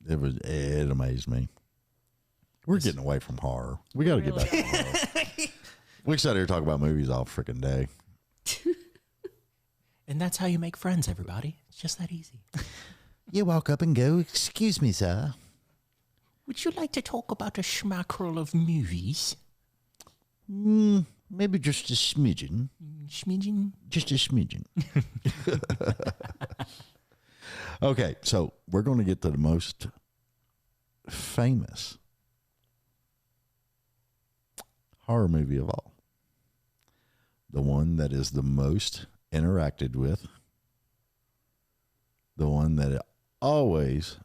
S2: It amazed me. We're getting away from horror. We got to get back to horror. We sat here talking about movies all freaking day.
S4: And that's how you make friends, everybody. It's just that easy.
S2: You walk up and go, "Excuse me, sir.
S4: Would you like to talk about a schmackerel of movies?
S2: Maybe just a smidgen.
S4: Schmidgen?
S2: Just a smidgen." Okay, so we're going to get to the most famous horror movie of all. The one that is the most interacted with. The one that it always,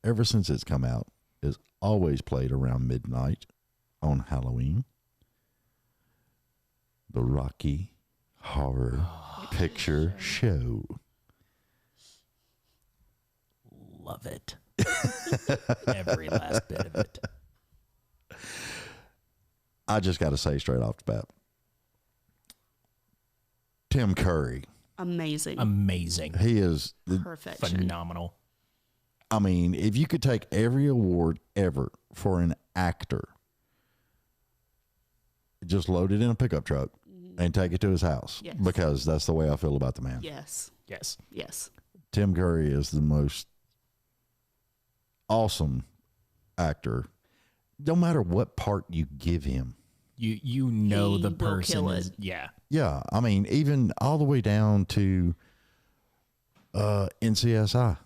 S2: ever since it's come out, is always played around midnight on Halloween. The Rocky Horror Picture Show.
S4: Love it. Every last bit of it.
S2: I just got to say straight off the bat, Tim Curry.
S3: Amazing.
S4: Amazing.
S2: He is,
S3: Perfection.
S4: Phenomenal.
S2: I mean, if you could take every award ever for an actor, just load it in a pickup truck and take it to his house.
S3: Yes.
S2: Because that's the way I feel about the man.
S3: Yes.
S4: Yes.
S3: Yes.
S2: Tim Curry is the most awesome actor, no matter what part you give him.
S4: You know
S3: He
S4: the
S3: will
S4: person
S3: kill
S4: is
S3: it.
S4: yeah.
S2: Yeah, I mean, even all the way down to NCSI.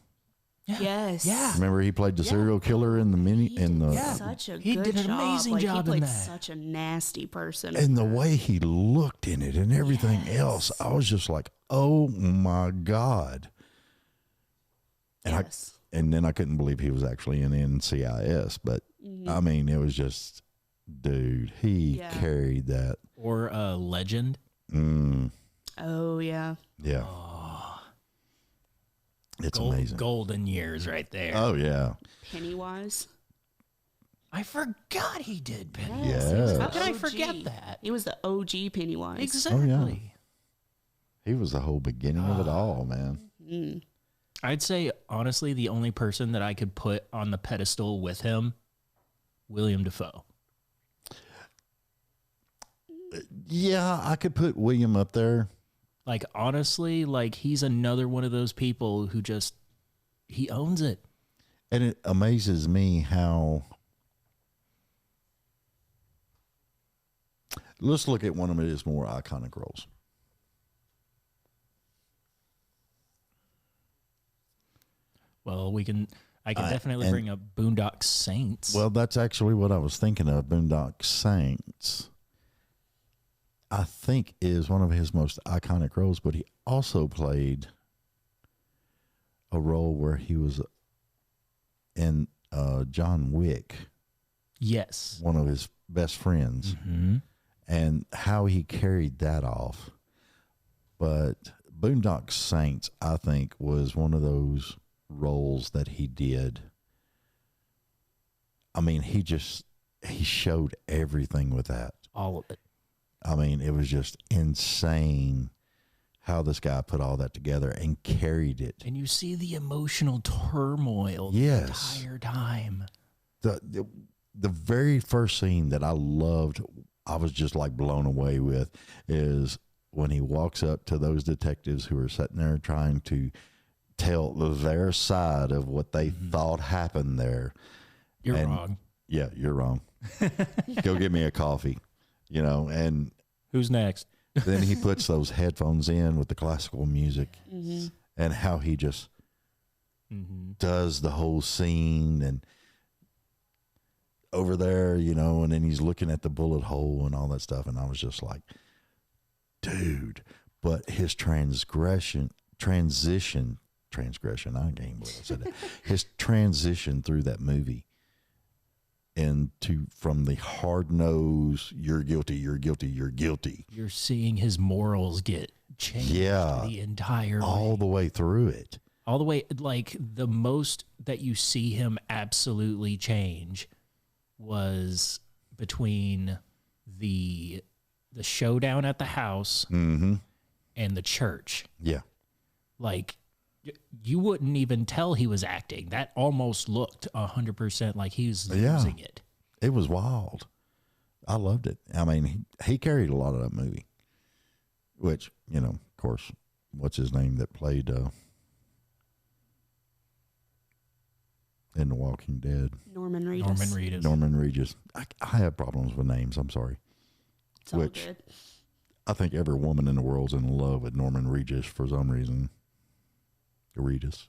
S3: Yes.
S4: Yeah.
S2: Remember, he played the serial killer in the
S3: He did
S4: Yeah.
S3: such a
S4: He
S3: good
S4: did an
S3: job.
S4: amazing
S3: Like,
S4: job
S3: he
S4: in
S3: played
S4: that.
S3: such a nasty person.
S2: and the way he looked in it and everything else. I was just like, oh my God. And
S3: Yes.
S2: and then I couldn't believe he was actually in NCIS, but I mean, it was just, dude, he
S3: Yeah.
S2: carried that.
S4: Or Legend.
S3: Oh, yeah.
S2: Yeah. It's amazing.
S4: Golden years right there.
S2: Oh yeah.
S3: Pennywise.
S4: I forgot he did Penny.
S3: Yes, he was
S2: Yes.
S3: the
S4: How could I
S3: OG.
S4: forget that?
S3: He was the OG Pennywise.
S4: Exactly.
S2: He was the whole beginning of it all, man.
S4: I'd say honestly the only person that I could put on the pedestal with him, William Dafoe.
S2: Yeah, I could put William up there.
S4: Like honestly, like he's another one of those people who just he owns it.
S2: And it amazes me how. Let's look at one of his more iconic roles.
S4: Well, I can definitely
S2: and-
S4: bring up Boondock Saints.
S2: Well, that's actually what I was thinking of. Boondock Saints, I think, is one of his most iconic roles, but he also played a role where he was in John Wick,
S4: yes.
S2: one of his best friends, and how he carried that off. But Boondock Saints, I think, was one of those roles that he did. I mean, he showed everything with that.
S4: All of it.
S2: I mean, it was just insane how this guy put all that together and carried it.
S4: And you see the emotional turmoil
S2: Yes.
S4: the entire time.
S2: The very first scene that I loved, I was just like blown away with, is when he walks up to those detectives who are sitting there trying to tell their side of what they thought happened there.
S4: You're
S2: And-
S4: wrong.
S2: Yeah, you're wrong. Go get me a coffee, and
S4: Who's next?
S2: then he puts those headphones in with the classical music and how he just does the whole scene and over there, and then he's looking at the bullet hole and all that stuff. And I was just like, dude, but his transition, I can't believe I said that. His transition through that movie from the hard nose, you're guilty, you're guilty, you're guilty.
S4: You're seeing his morals get changed the entire
S2: all
S4: way.
S2: the way through it.
S4: All the way, like the most that you see him absolutely change was between the showdown at the house and the church.
S2: Yeah.
S4: Like you wouldn't even tell he was acting. That almost looked 100% like he was losing it.
S2: It was wild. I loved it. I mean, he carried a lot of that movie, which, you know, of course, what's his name that played in The Walking Dead?
S3: Norman Reedus.
S4: Norman Reedus.
S2: Norman Reedus. I have problems with names. I'm sorry.
S3: It's all
S2: Which-
S3: good.
S2: I think every woman in the world's in love with Norman Reedus for some reason. Reedus.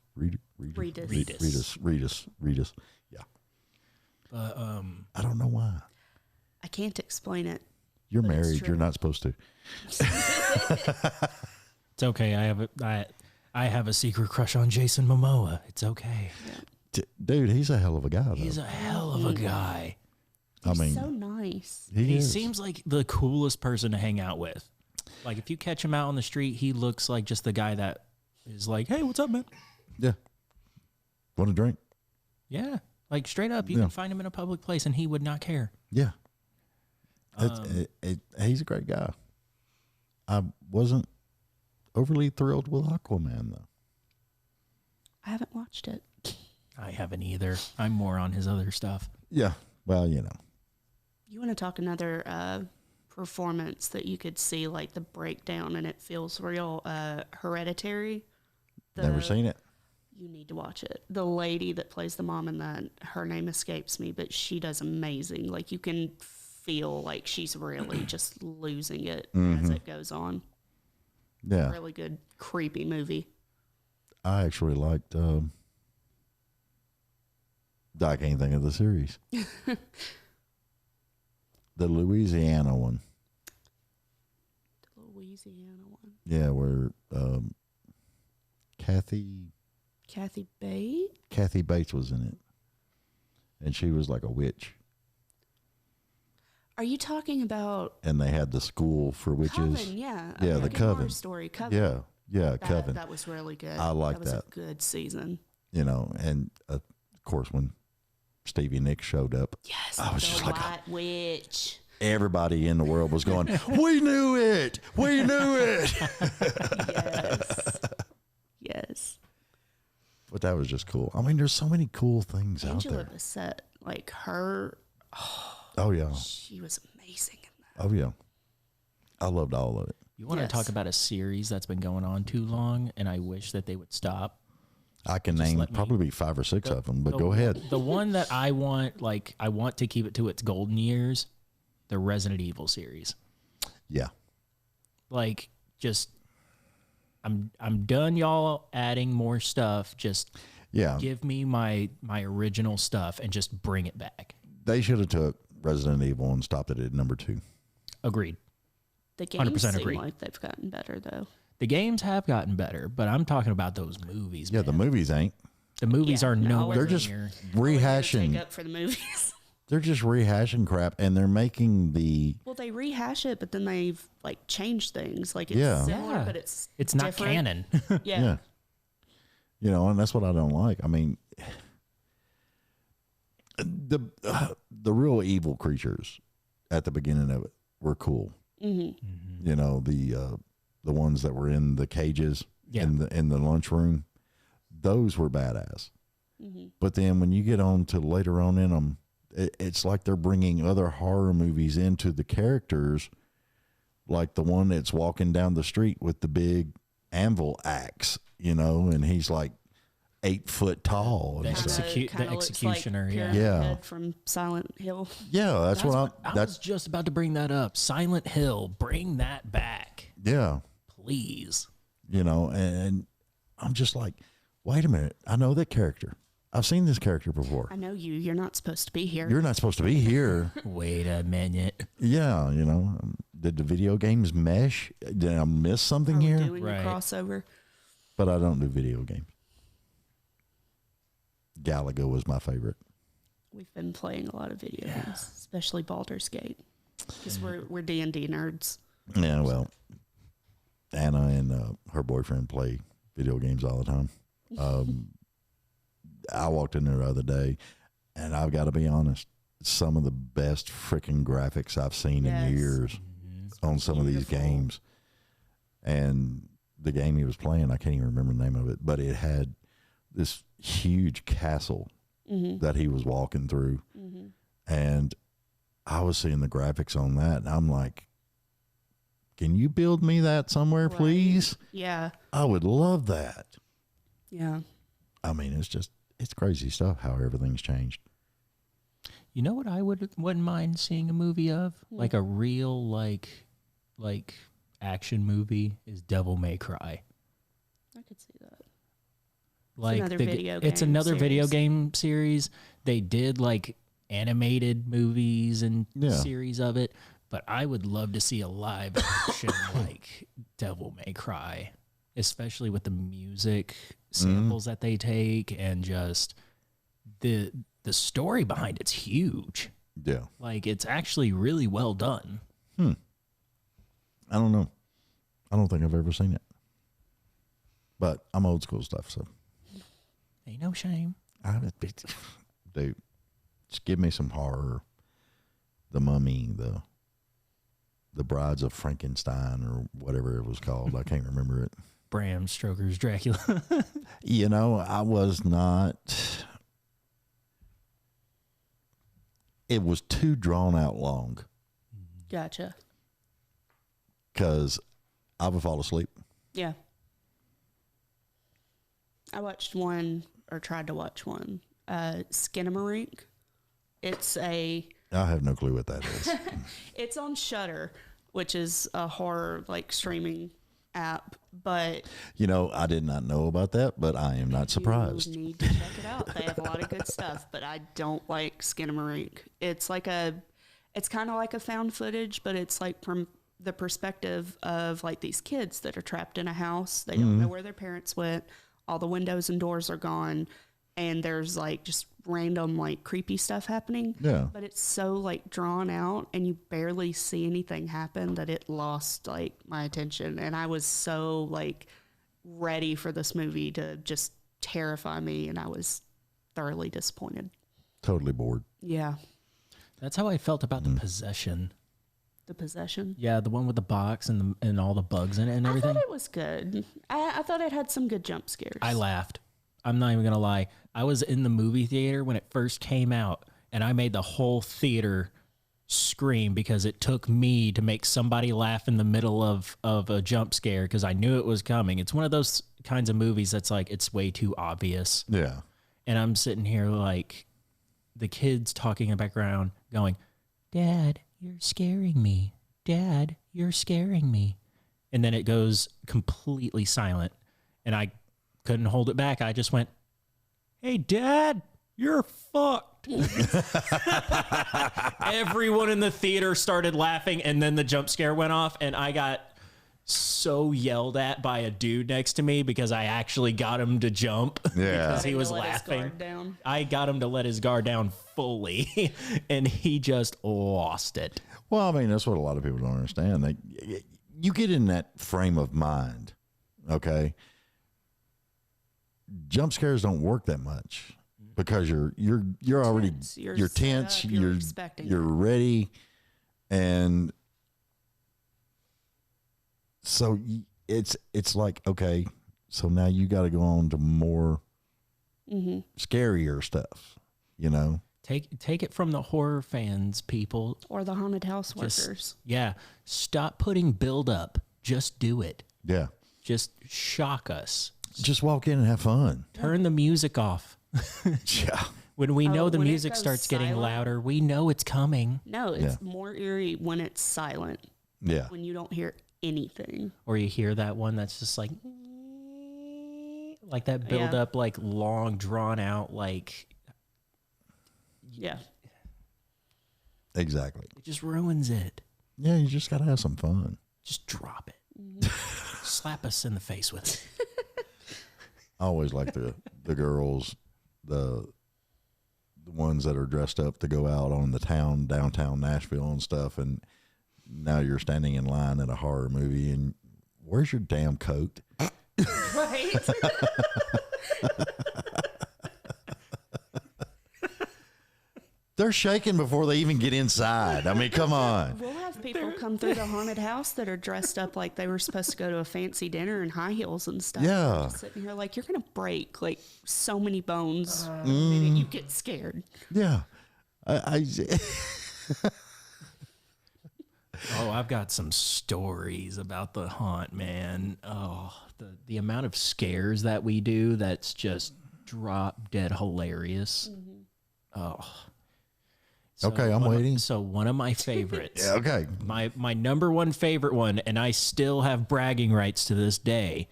S2: Yeah.
S4: But
S2: I don't know why.
S3: I can't explain it.
S2: You're
S3: But it's
S2: married.
S3: true.
S2: You're not supposed to.
S4: it's okay. I have a secret crush on Jason Momoa. It's okay.
S2: Dude, he's a hell of a guy, though.
S4: He's a hell of a guy.
S2: I
S3: He's
S2: mean,
S3: so nice.
S4: He
S2: is.
S4: seems like the coolest person to hang out with. Like if you catch him out on the street, he looks like just the guy that is like, "Hey, what's up, man?"
S2: Yeah. Want a drink?
S4: Yeah, like straight up, you
S2: Yeah.
S4: can find him in a public place and he would not care.
S2: Yeah. He's a great guy. I wasn't overly thrilled with Aquaman, though.
S3: I haven't watched it.
S4: I haven't either. I'm more on his other stuff.
S2: Yeah. Well, you know.
S3: You want to talk another performance that you could see like the breakdown and it feels real Hereditary.
S2: Never seen it.
S3: You need to watch it. The lady that plays the mom in that, her name escapes me, but she does amazing. Like you can feel like she's really just losing it as it goes on.
S2: Yeah.
S3: Really good, creepy movie.
S2: I actually liked, I can't think of the series. The Louisiana one.
S3: The Louisiana one.
S2: Yeah, where Kathy
S3: Bates?
S2: Bates was in it. And she was like a witch.
S3: Are you talking about
S2: And they had the school for witches.
S3: Coven? Yeah.
S2: Yeah, the
S3: American Horror
S2: Coven.
S3: Story. Coven.
S2: Yeah, Coven.
S3: That was really good.
S2: I like
S3: that. Was
S2: that.
S3: a good season.
S2: You know, and of course when Stevie Nicks showed up,
S3: Yes.
S2: I was
S3: the
S2: just like,
S3: White Witch.
S2: everybody in the world was going, we knew it. We knew it.
S3: Yes. Yes.
S2: But that was just cool. I mean, there's so many cool things
S3: Angela
S2: out there.
S3: Bassett, like her,
S2: Oh, yeah.
S3: she was amazing in that.
S2: Oh, yeah. I loved all of it.
S4: You want
S3: Yes.
S4: to talk about a series that's been going on too long, and I wish that they would stop.
S2: I can
S4: Just
S2: name
S4: let me-
S2: probably 5 or 6 of them, but
S4: The-
S2: go ahead.
S4: The one that I want, I want to keep it to its golden years, the Resident Evil series.
S2: Yeah.
S4: Like, just, I'm done, y'all adding more stuff. Just
S2: Yeah.
S4: give me my original stuff and just bring it back.
S2: They should have took Resident Evil and stopped it at number 2.
S4: Agreed.
S3: The games
S4: 100%
S3: seem
S4: agree.
S3: like they've gotten better though.
S4: The games have gotten better, but I'm talking about those movies.
S2: Yeah,
S4: man.
S2: the movies ain't.
S4: The movies
S3: Yeah,
S4: are
S3: no,
S4: nowhere
S2: They're just
S4: near.
S3: Take
S2: rehashing.
S3: up for the movies.
S2: They're just rehashing crap, and they're making the
S3: Well, they rehash it, but then they've like changed things. Like it's
S2: Yeah.
S3: similar,
S4: Yeah.
S3: but it's
S4: not
S3: different.
S4: canon.
S3: Yeah.
S2: yeah. You know, and that's what I don't like. I mean, the real evil creatures at the beginning of it were cool.
S3: Mm-hmm.
S2: You know, the ones that were in the cages
S4: Yeah.
S2: in the lunchroom, those were badass.
S3: Mm-hmm.
S2: But then when you get on to later on in them, it's like they're bringing other horror movies into the characters, like the one that's walking down the street with the big anvil axe, you know, and he's like 8 foot tall.
S4: The
S2: And stuff.
S3: Kinda looks
S4: executioner,
S3: like
S4: yeah.
S3: Pyramid
S2: Yeah.
S3: Head from Silent Hill.
S2: Yeah, that's what
S4: I was
S2: that's
S4: just about to bring that up. Silent Hill, bring that back,
S2: yeah,
S4: please.
S2: you know, and I'm just like, wait a minute, I know that character. I've seen this character before.
S3: I know you. You're not supposed to be here.
S2: You're not supposed to be here.
S4: Wait a minute.
S2: Yeah, you know, did the video games mesh? Did I miss something
S3: Are we
S2: here?
S3: doing
S4: Right.
S3: a crossover?
S2: But I don't do video games. Galaga was my favorite.
S3: We've been playing a lot of video games, especially Baldur's Gate, because we're D&D nerds.
S2: Yeah, well, Anna and her boyfriend play video games all the time. I walked in there the other day, and I've got to be honest, some of the best freaking graphics I've seen
S3: Yes.
S2: in years on some of these
S3: beautiful.
S2: games. And the game he was playing, I can't even remember the name of it, but it had this huge castle
S3: Mm-hmm.
S2: that he was walking through.
S3: Mm-hmm.
S2: And I was seeing the graphics on that, and I'm like, can you build me that somewhere,
S3: Right.
S2: please?
S3: Yeah.
S2: I would love that.
S3: Yeah.
S2: I mean, it's crazy stuff how everything's changed.
S4: You know what I wouldn't mind seeing a movie of? Like a real like action movie is Devil May Cry.
S3: I could see that.
S4: Like
S3: another video
S4: it's
S3: game
S4: another video
S3: series.
S4: game series. They did like animated movies and
S2: Yeah.
S4: series of it, but I would love to see a live action like Devil May Cry, especially with the music samples that they take and just the story behind it's huge.
S2: Yeah.
S4: Like it's actually really well done.
S2: I don't know. I don't think I've ever seen it. But I'm old school stuff, so
S4: Ain't no shame.
S2: dude, just give me some horror. The Mummy, the Brides of Frankenstein, or whatever it was called. I can't remember it.
S4: Bram Stoker's Dracula.
S2: You know, I was not. It was too drawn out long
S3: Gotcha.
S2: because I would fall asleep.
S3: Yeah. I watched one, or tried to watch one, Skinamarink. It's
S2: I have no clue what that is.
S3: it's on Shudder, which is a horror like streaming app, but
S2: You know, I did not know about that, but I am not surprised.
S3: you need to check it out. They have a lot of good stuff, but I don't like Skinamarink. It's kind of like a found footage, but it's like from the perspective of like these kids that are trapped in a house. They don't know where their parents went. All the windows and doors are gone, and there's like just random like creepy stuff happening.
S2: Yeah.
S3: But it's so like drawn out, and you barely see anything happen that it lost like my attention. And I was so like ready for this movie to just terrify me, and I was thoroughly disappointed.
S2: Totally bored.
S3: Yeah.
S4: That's how I felt about The Possession.
S3: The Possession.
S4: Yeah, the one with the box and all the bugs in it and
S3: I
S4: everything.
S3: thought it was good. I thought it had some good jump scares.
S4: I laughed. I'm not even going to lie. I was in the movie theater when it first came out, and I made the whole theater scream because it took me to make somebody laugh in the middle of a jump scare because I knew it was coming. It's one of those kinds of movies that's like, it's way too obvious.
S2: Yeah.
S4: And I'm sitting here like the kids talking in the background going, Dad, you're scaring me. Dad, you're scaring me. And then it goes completely silent. And I couldn't hold it back. I just went, hey, Dad, you're fucked. Everyone in the theater started laughing, and then the jump scare went off, and I got so yelled at by a dude next to me because I actually got him to jump.
S2: Yeah.
S4: Because he was
S3: Let his
S4: laughing.
S3: guard down.
S4: I got him to let his guard down fully, and he just lost it.
S2: Well, I mean, that's what a lot of people don't understand. You get in that frame of mind, okay? Jump scares don't work that much because you're already
S3: Tense. You're
S2: you're
S3: set
S2: tense,
S3: up, you're expecting
S2: you're
S3: it.
S2: ready, and so it's like, okay, so now you got to go on to more scarier stuff, you know?
S4: Take it from the horror fans, people.
S3: Or the haunted house
S4: Just-
S3: workers.
S4: Yeah, stop putting build up. Just do it.
S2: Yeah.
S4: Just shock us.
S2: Just walk in and have fun.
S4: Turn the music off.
S2: Yeah.
S4: When we know the
S3: when it
S4: music
S3: goes
S4: starts getting
S3: silent?
S4: louder, we know it's coming.
S3: No, it's more eerie when it's silent,
S2: Yeah.
S3: when you don't hear anything.
S4: Or you hear that one that's just like that build
S3: Yeah.
S4: up, like long, drawn out, like
S3: Yeah.
S2: Exactly.
S4: it just ruins it.
S2: Yeah, you just got to have some fun.
S4: Just drop it. Slap us in the face with it.
S2: I always like the girls, the ones that are dressed up to go out on the downtown Nashville and stuff, and now you're standing in line at a horror movie and where's your damn coat?
S3: Right.
S2: They're shaking before they even get inside. I mean, come on.
S3: We'll have people come through the haunted house that are dressed up like they were supposed to go to a fancy dinner in high heels and stuff.
S2: Yeah.
S3: They're just sitting here like, you're going to break like so many bones the minute you get scared.
S2: Yeah.
S4: Oh, I've got some stories about the haunt, man. Oh, the amount of scares that we do, that's just drop dead hilarious. Oh. So
S2: Okay, I'm waiting.
S4: So one of my favorites.
S2: Yeah, okay.
S4: My number one favorite one, and I still have bragging rights to this day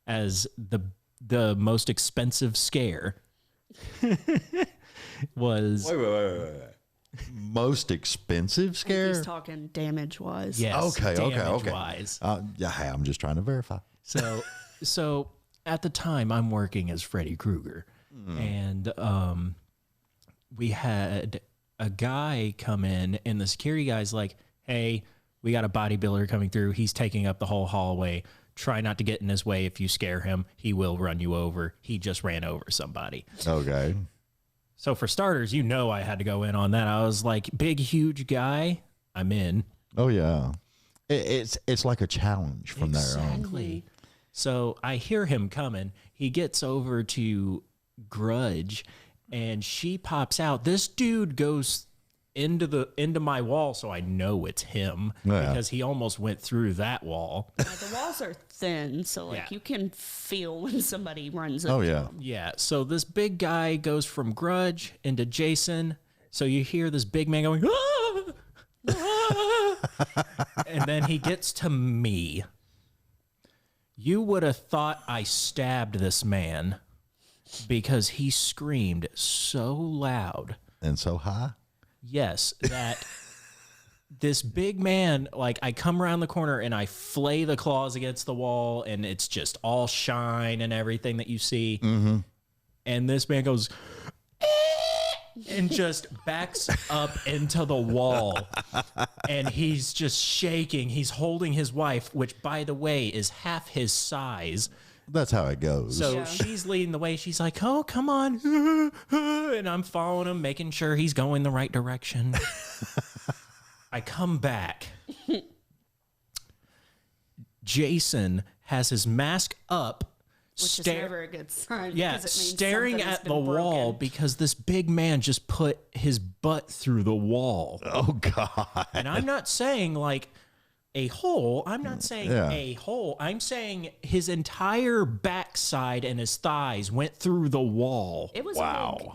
S4: as the most expensive scare was
S2: Wait. Most expensive scare?
S3: He's talking damage wise.
S4: yes,
S2: Okay.
S4: damage-wise.
S2: Yeah, hey, I'm just trying to verify.
S4: So at the time I'm working as Freddy Krueger, and we had a guy come in, and the security guy's like, "Hey, we got a bodybuilder coming through. He's taking up the whole hallway. Try not to get in his way. If you scare him, he will run you over. He just ran over somebody."
S2: Okay.
S4: So for starters, I had to go in on that. I was like, big, huge guy, I'm in.
S2: Oh, yeah. It's like a challenge from there on.
S4: Exactly. So I hear him coming. He gets over to Grudge, and she pops out. This dude goes into my wall, so I know it's him because he almost went through that wall.
S3: The walls are thin, so you can feel when somebody runs up.
S2: Oh, yeah.
S4: Yeah. So this big guy goes from Grudge into Jason. So you hear this big man going, "Ah! Ah!" And then he gets to me. You would have thought I stabbed this man because he screamed so loud.
S2: And so high?
S4: Yes, that this big man, like, I come around the corner and I flay the claws against the wall, and it's just all shine and everything that you see. Mm-hmm. And this man goes, and just backs up into the wall. And he's just shaking. He's holding his wife, which, by the way, is half his size.
S2: That's how it goes.
S4: So she's leading the way. She's like, "Oh, come on." And I'm following him, making sure he's going the right direction. I come back. Jason has his mask up.
S3: Which is never a good sign.
S4: Yeah,
S3: because it means
S4: staring
S3: something has
S4: at the
S3: been
S4: wall
S3: broken.
S4: because this big man just put his butt through the wall.
S2: Oh, God.
S4: And I'm not saying like a hole. I'm not saying
S2: Yeah.
S4: a hole. I'm saying his entire backside and his thighs went through the wall.
S3: It was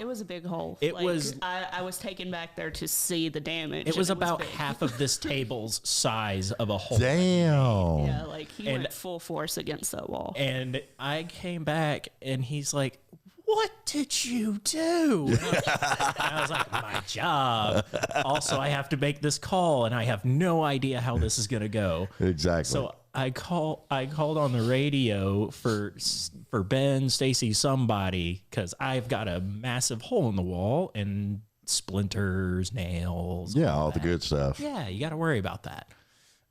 S3: it was a big hole.
S4: It was-
S3: I was taken back there to see the damage.
S4: It was
S3: and
S4: about
S3: big.
S4: half of this table's size of a hole.
S2: Damn.
S3: Yeah, like he went full force against that wall.
S4: And I came back and he's like, "What did you do?" And I was like, "My job. Also, I have to make this call and I have no idea how this is going to go."
S2: Exactly.
S4: So I called on the radio for Ben, Stacy, somebody, because I've got a massive hole in the wall and splinters, nails.
S2: yeah, all the good stuff.
S4: Yeah, you got to worry about that.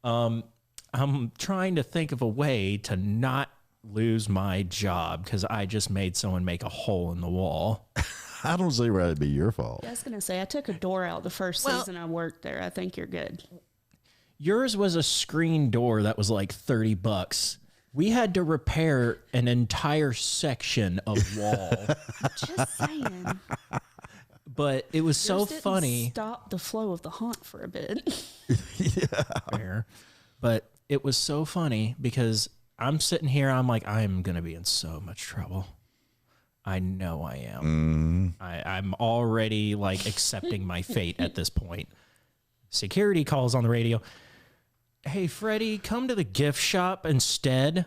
S4: I'm trying to think of a way to not lose my job because I just made someone make a hole in the wall.
S2: I don't see where it'd be your fault.
S3: I was gonna say I took a door out the first season I worked there. I think you're good.
S4: Yours was a screen door that was like $30. We had to repair an entire section of wall,
S3: Just saying.
S4: but it was so
S3: Yours didn't
S4: funny.
S3: Stop the flow of the haunt for a bit.
S4: Fair. But it was so funny because I'm sitting here, I'm like, I'm going to be in so much trouble. I know I am. I'm already like accepting my fate at this point. Security calls on the radio. "Hey, Freddie, come to the gift shop instead.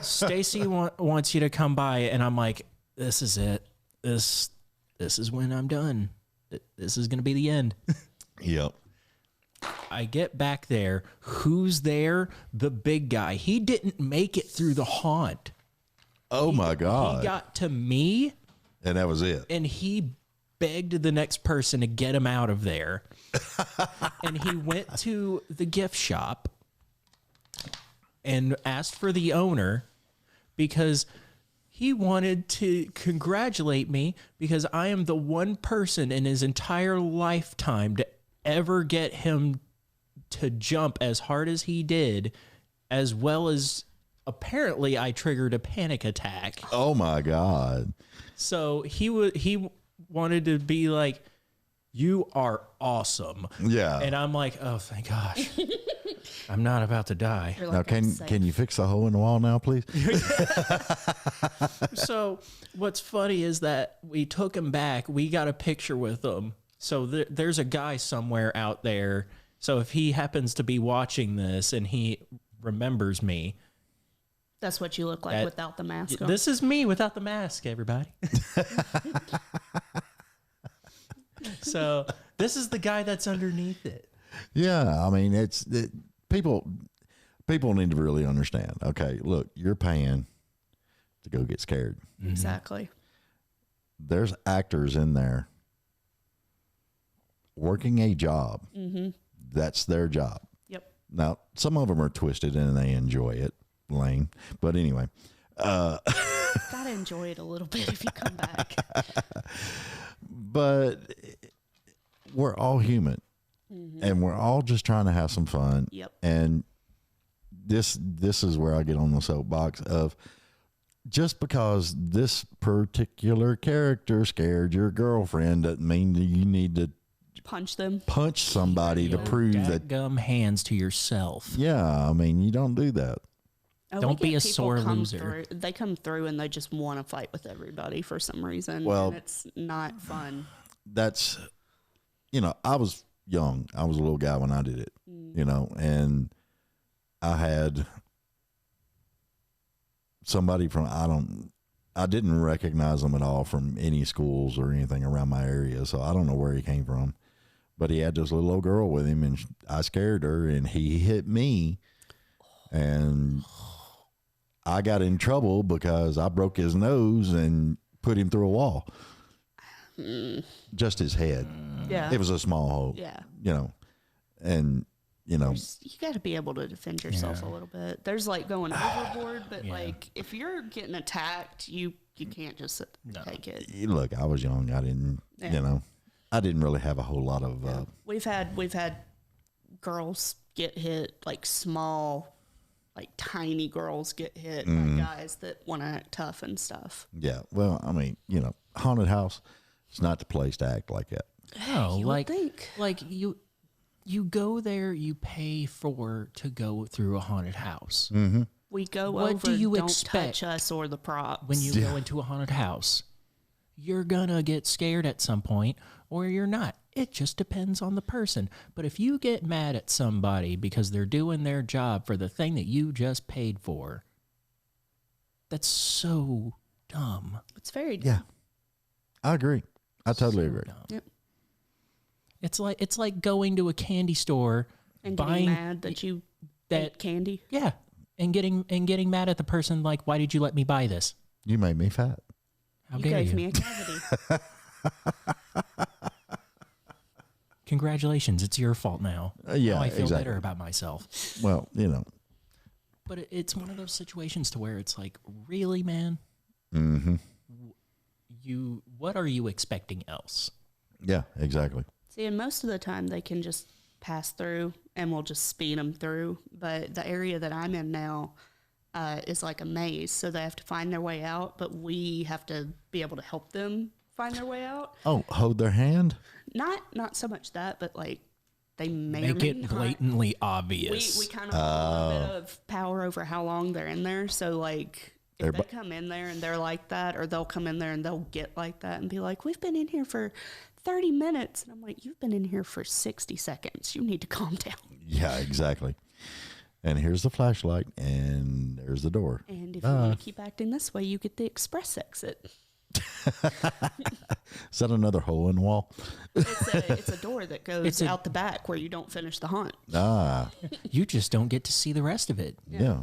S4: Stacy wants you to come by." And I'm like, this is it. This is when I'm done. This is going to be the end.
S2: Yep.
S4: I get back there. Who's there? The big guy. He didn't make it through the haunt.
S2: Oh, my God.
S4: He got to me,
S2: And that was it.
S4: and he begged the next person to get him out of there. And he went to the gift shop and asked for the owner because he wanted to congratulate me because I am the one person in his entire lifetime to ever get him to jump as hard as he did, as well as apparently I triggered a panic attack.
S2: Oh, my God.
S4: So he wanted to be like, you are awesome.
S2: Yeah.
S4: And I'm like, oh, thank gosh. I'm not about to die.
S3: You're
S2: Now,
S3: like, "I'm
S2: can you
S3: safe."
S2: fix the hole in the wall now, please?
S4: So what's funny is that we took him back. We got a picture with him. So there's a guy somewhere out there. So if he happens to be watching this and he remembers me,
S3: That's what you look like
S4: That-
S3: without the mask on.
S4: this is me without the mask, everybody. So this is the guy that's underneath it.
S2: Yeah, I mean, people need to really understand. Okay, look, you're paying to go get scared.
S3: Exactly.
S2: There's actors in there working a job. That's their job.
S3: Yep.
S2: Now, some of them are twisted and they enjoy it, Layne. But anyway,
S3: Gotta enjoy it a little bit if you come back.
S2: but we're all human, and we're all just trying to have some fun.
S3: Yep.
S2: And this is where I get on the soapbox of, just because this particular character scared your girlfriend doesn't mean that you need to
S3: Punch them.
S2: punch somebody to prove that.
S4: Gum hands to yourself.
S2: Yeah, I mean, you don't do that.
S3: Oh,
S4: Don't
S3: we
S4: be
S3: get
S4: a
S3: people
S4: sore
S3: come
S4: loser.
S3: through- they come through and they just want to fight with everybody for some reason.
S2: Well-
S3: and it's not fun.
S2: That's, I was young. I was a little guy when I did it, and I had somebody I didn't recognize him at all from any schools or anything around my area. So I don't know where he came from, but he had this little old girl with him, and I scared her, and he hit me, and I got in trouble because I broke his nose and put him through a wall. Just his head.
S3: Yeah.
S2: It was a small hole.
S3: Yeah.
S2: And
S3: You got to be able to defend yourself a little bit. There's like going overboard, but like if you're getting attacked, you can't just take it.
S2: look, I was young. I didn't, I didn't really have a whole lot of,
S3: We've had girls get hit, like small, like tiny girls get hit by guys that want to act tough and stuff.
S2: yeah. Well, I mean, haunted house, it's not the place to act like that.
S4: No,
S3: You would
S4: like
S3: think.
S4: you go there, you pay to go through a haunted house.
S3: We go
S4: What
S3: over,
S4: do you
S3: don't
S4: expect
S3: touch us or the props.
S4: When you go into a haunted house, you're gonna get scared at some point, or you're not. It just depends on the person. But if you get mad at somebody because they're doing their job for the thing that you just paid for, that's so dumb.
S3: It's very
S2: Yeah. I agree. I totally agree.
S4: Dumb.
S3: Yep.
S4: It's like going to a candy store
S3: And
S4: buying
S3: getting mad that you
S4: that
S3: ate candy.
S4: yeah, and getting mad at the person like, why did you let me buy this?
S2: You made me fat.
S4: How
S3: You
S4: dare
S3: gave
S4: you?
S3: me a cavity.
S4: Congratulations, it's your fault now.
S2: Yeah,
S4: Now I feel
S2: exactly.
S4: better about myself.
S2: Well,
S4: But it's one of those situations to where it's like, really, man? What are you expecting else?
S2: yeah, exactly.
S3: See, and most of the time they can just pass through and we'll just speed them through. But the area that I'm in now is like a maze. So they have to find their way out, but we have to be able to help them find their way out.
S2: Oh, hold their hand?
S3: Not so much that, but like they may
S4: Make
S3: or may
S4: it
S3: not.
S4: blatantly obvious.
S3: We kind of have a little bit of power over how long they're in there. So like if they come in there and they're like that, or they'll come in there and they'll get like that and be like, we've been in here for 30 minutes. And I'm like, you've been in here for 60 seconds. You need to calm down.
S2: Yeah, exactly. And here's the flashlight, and there's the door.
S3: And if you want to keep acting this way, you get the express exit.
S2: Is that another hole in the wall?
S3: It's a door that goes
S4: It's a-
S3: out the back where you don't finish the haunt.
S2: Ah,
S4: You just don't get to see the rest of it.
S2: yeah,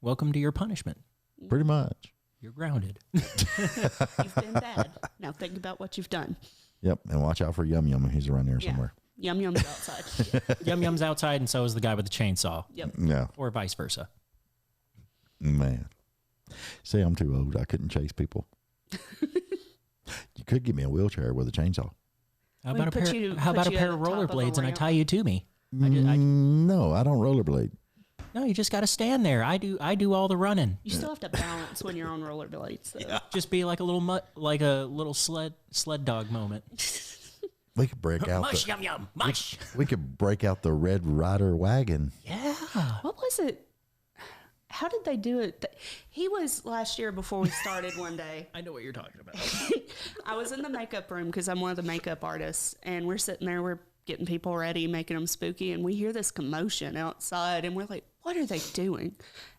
S4: Welcome to your punishment.
S2: pretty much.
S4: You're grounded.
S3: You've been bad. Now think about what you've done.
S2: Yep, and watch out for Yum Yum. He's around there somewhere.
S3: Yum Yum's outside.
S4: Yum Yum's outside, and so is the guy with the chainsaw,
S3: Yep.
S2: Yeah,
S4: or vice versa.
S2: man. See, I'm too old. I couldn't chase people. You could give me a wheelchair with a chainsaw.
S4: How
S3: We
S4: about a
S3: put
S4: pair?
S3: you-
S4: How
S3: put
S4: about a
S3: you
S4: pair
S3: at
S4: of
S3: the top of a
S4: rollerblades and I
S3: ramp.
S4: tie you to me?
S2: No, I don't rollerblade.
S4: No, you just got to stand there. I do all the running.
S3: You still have to balance when you're on rollerblades, though.
S4: Just be like a little sled dog moment.
S2: We could break out
S4: Mush,
S2: the,
S4: yum, yum, mush.
S2: we could break out the Red Rider wagon.
S4: Yeah.
S3: What was it? How did they do it? He was last year before we started one day.
S4: I know what you're talking about.
S3: I was in the makeup room because I'm one of the makeup artists, and we're sitting there, we're getting people ready, making them spooky, and we hear this commotion outside, and we're like, what are they doing?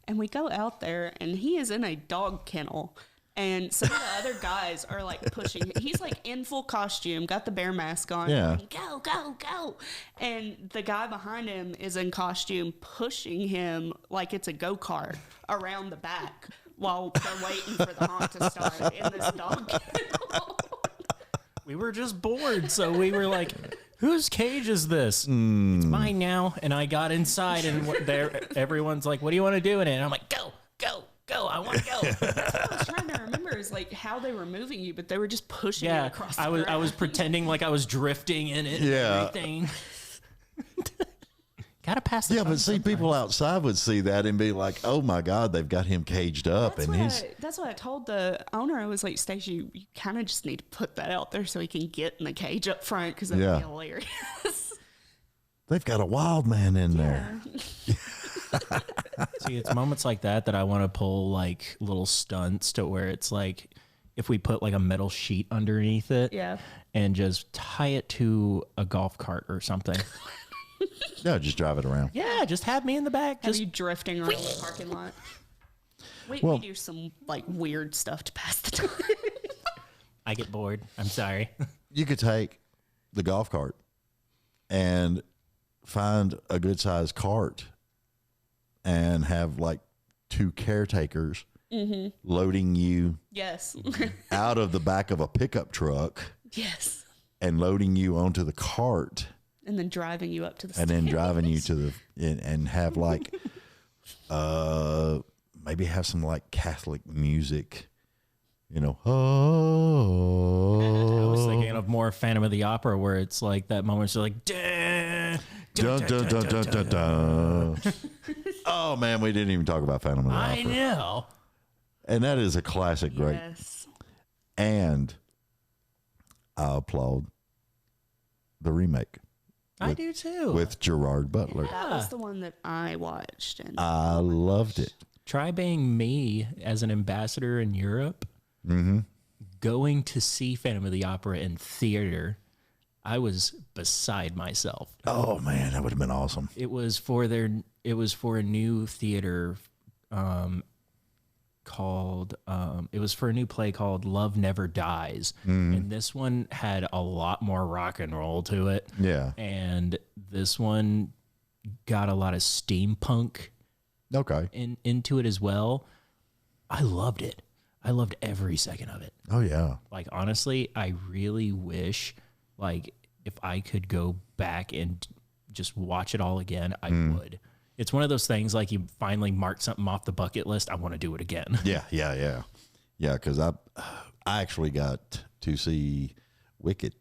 S3: And we go out there, and he is in a dog kennel. And some of the other guys are like pushing. He's like in full costume, got the bear mask on.
S2: Yeah.
S3: Going, go, go, go. And the guy behind him is in costume, pushing him like it's a go-kart around the back while they're waiting for the haunt to start in this dog kennel.
S4: We were just bored, so we were like, whose cage is this? It's mine now. And I got inside, and everyone's like, what do you want to do in it? And I'm like, go, go. Go! I want to go.
S3: That's what I was trying to remember is like how they were moving you, but they were just pushing you across the
S4: I was
S3: ground.
S4: pretending like I was drifting in it.
S2: Yeah.
S4: And everything. Gotta pass the
S2: Yeah,
S4: time
S2: but see,
S4: sometimes.
S2: people outside would see that and be like, "Oh my God, they've got him caged up,"
S3: That's what I told the owner. I was like, Stacey, you kind of just need to put that out there so he can get in the cage up front because that'd
S2: Yeah.
S3: be hilarious.
S2: they've got a wild man in there.
S4: See, it's moments like that that I want to pull like little stunts to where it's like if we put like a metal sheet underneath it
S3: Yeah.
S4: and just tie it to a golf cart or something.
S2: Yeah, just drive it around.
S4: Yeah, just have me in the back.
S3: Have
S4: Just
S3: you drifting around the parking lot? We do some like weird stuff to pass the time.
S4: I get bored. I'm sorry.
S2: You could take the golf cart and find a good sized cart and have like two caretakers loading you
S3: Yes.
S2: out of the back of a pickup truck
S3: Yes.
S2: and loading you onto the cart
S3: And then driving you up to the
S2: and then
S3: stairs.
S2: driving you to the and have like maybe have some like Catholic music, you know.
S4: I was
S2: Oh,
S4: thinking of more Phantom of the Opera where it's like that moment where it's like, dun,
S2: dun, dun, dun, dun, dun, dun. Oh man, we didn't even talk about Phantom of the
S4: I
S2: Opera,
S4: know.
S2: and that is a classic, great.
S3: Yes.
S2: And I applaud the remake
S4: I do too.
S2: with Gerard Butler.
S3: That was the one that I watched. And
S2: I loved it.
S4: Try being me as an ambassador in Europe, going to see Phantom of the Opera in theater. I was beside myself.
S2: Oh man, that would have been awesome.
S4: It was for a new theater called it was for a new play called Love Never Dies. And this one had a lot more rock and roll to it.
S2: Yeah.
S4: And this one got a lot of steampunk
S2: Okay.
S4: into it as well. I loved it. I loved every second of it.
S2: Oh yeah.
S4: Like honestly, I really wish like if I could go back and just watch it all again, I would. It's one of those things like you finally mark something off the bucket list. I want to do it again.
S2: Yeah. Because I actually got to see Wicked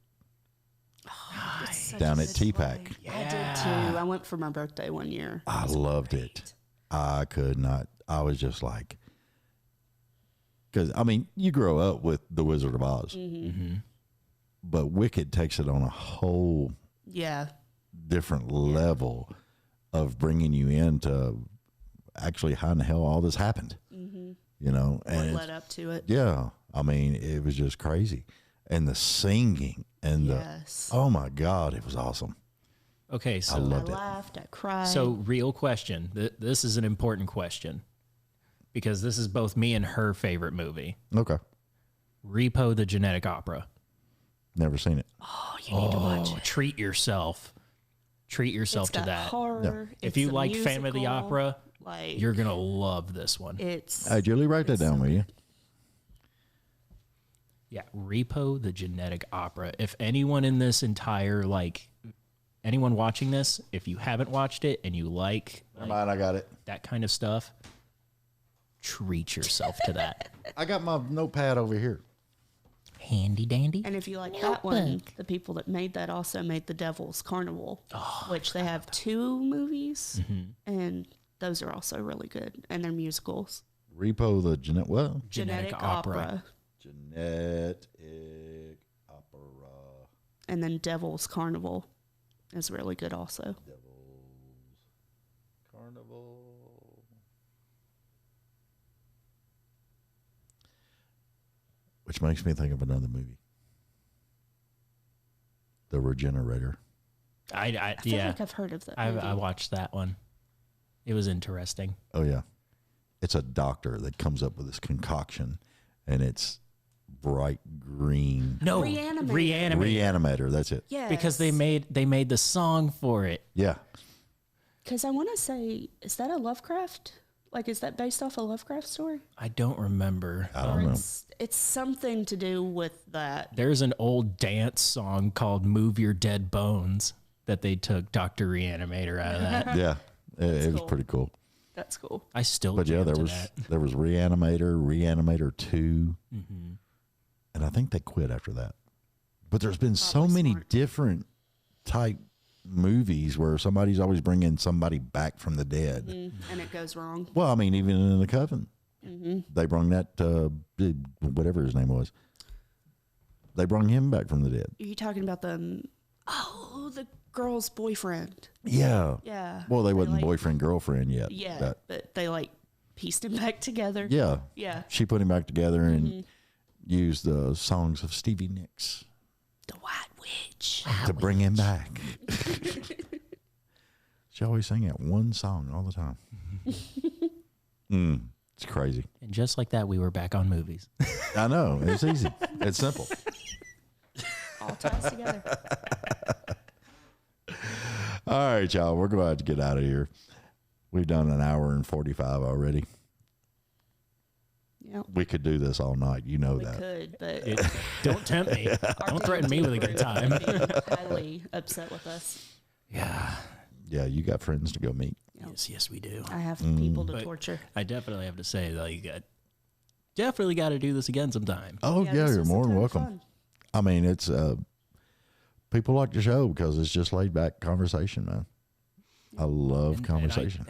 S2: down at T-Pack.
S3: I did too. I went for my birthday one year.
S2: I loved it. I could not. I was just like, because I mean, you grow up with The Wizard of Oz, but Wicked takes it on a whole
S3: Yeah.
S2: different level of bringing you into actually how in the hell all this happened. You know,
S3: What
S2: and
S3: led up to it.
S2: yeah, I mean, it was just crazy, and the singing and
S3: Yes.
S2: the oh my God, it was awesome.
S4: Okay, so
S3: I
S2: loved it.
S3: laughed. I cried.
S4: So, real question. This is an important question because this is both me and her favorite movie.
S2: Okay,
S4: Repo the Genetic Opera.
S2: never seen it.
S3: oh, you need to watch
S4: Oh,
S3: it.
S4: treat yourself. Treat yourself
S3: It's
S4: to
S3: got
S4: that.
S3: horror.
S4: If
S3: it's
S4: you
S3: a
S4: like Phantom of the
S3: musical,
S4: Opera,
S3: like
S4: you're going to love this one.
S3: it's
S2: Hey, Julie, write that down, will you?
S4: Yeah, Repo the Genetic Opera. If anyone in this entire, like, anyone watching this, if you haven't watched it and you like
S2: Never mind, I got it.
S4: that kind of stuff, treat yourself to that.
S2: I got my notepad over here.
S5: Handy dandy.
S3: And if you like that one, the people that made that also made The Devil's Carnival, which they have 2 movies, and those are also really good, and they're musicals.
S2: Repo the
S3: Genetic Opera.
S2: Genetic Opera.
S3: And then Devil's Carnival is really good also.
S2: Carnival. Which makes me think of another movie. The Regenerator.
S3: I feel like I've heard of that movie.
S4: I watched that one. It was interesting.
S2: Oh, yeah. It's a doctor that comes up with this concoction, and it's bright green.
S4: No,
S3: Reanimator.
S2: Reanimator, that's it.
S3: Yes.
S4: because they made the song for it.
S2: Yeah.
S3: Because I want to say, is that a Lovecraft? Like, is that based off a Lovecraft story?
S4: I don't remember.
S2: I don't know.
S3: It's something to do with that.
S4: There's an old dance song called "Move Your Dead Bones" that they took Dr. Reanimator out of that.
S2: Yeah. It was
S3: cool.
S2: pretty cool.
S3: That's cool.
S4: I still
S2: But yeah,
S4: jam
S2: there
S4: to
S2: was
S4: that.
S2: there was Reanimator 2. And I think they quit after that. But there's been so
S3: Probably
S2: many
S3: smart.
S2: different type movies where somebody's always bringing somebody back from the dead.
S3: And it goes wrong.
S2: Well, I mean, even in The Coven, they brung that, whatever his name was, they brung him back from the dead.
S3: Are you talking about the girl's boyfriend?
S2: Yeah.
S3: Yeah.
S2: Well, they
S3: They,
S2: wasn't
S3: like-
S2: boyfriend, girlfriend yet.
S3: Yeah, but they like pieced him back together.
S2: Yeah.
S3: Yeah.
S2: She put him back together and used the songs of Stevie Nicks
S3: The White Witch.
S2: to bring him back. She always sang that one song all the time. It's crazy.
S4: And just like that, we were back on movies.
S2: I know. It's easy. It's simple.
S3: All ties together.
S2: All right, y'all. We're going to have to get out of here. We've done an hour and 45 already.
S3: Yeah.
S2: We could do this all night. You know
S3: We
S2: that.
S3: could, but
S4: Don't tempt me. Don't threaten me with a good time.
S3: would be highly upset with us.
S4: Yeah.
S2: Yeah, you got friends to go meet.
S4: Yes, we do.
S3: I have people to
S4: But
S3: torture.
S4: I definitely have to say, like, definitely got to do this again sometime.
S2: Oh, yeah,
S3: this
S2: you're
S3: was a
S2: more than
S3: ton of
S2: welcome.
S3: fun.
S2: I mean, it's people like the show because it's just laid back conversation, man. I love conversation.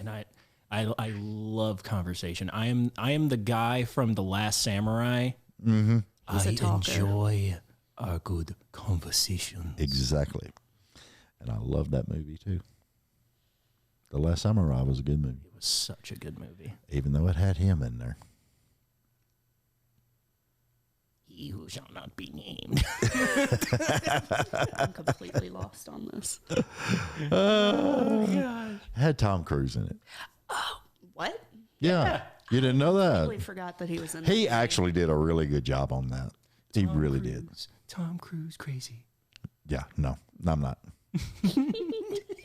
S4: I love conversation. I am the guy from The Last Samurai.
S2: Mm-hmm.
S3: He's a
S4: I
S3: talker.
S4: enjoy a good conversation.
S2: Exactly. And I love that movie too. The Last Samurai was a good movie,
S4: It was such a good movie.
S2: even though it had him in there.
S4: He who shall not be named.
S3: I'm completely lost on this.
S2: It had Tom Cruise in it.
S3: What?
S2: Yeah. You didn't know
S3: I
S2: that?
S3: totally forgot that he was in
S2: He
S3: it.
S2: actually did a really good job on that. He really did.
S4: Tom Cruise, crazy.
S2: Yeah, no, I'm not.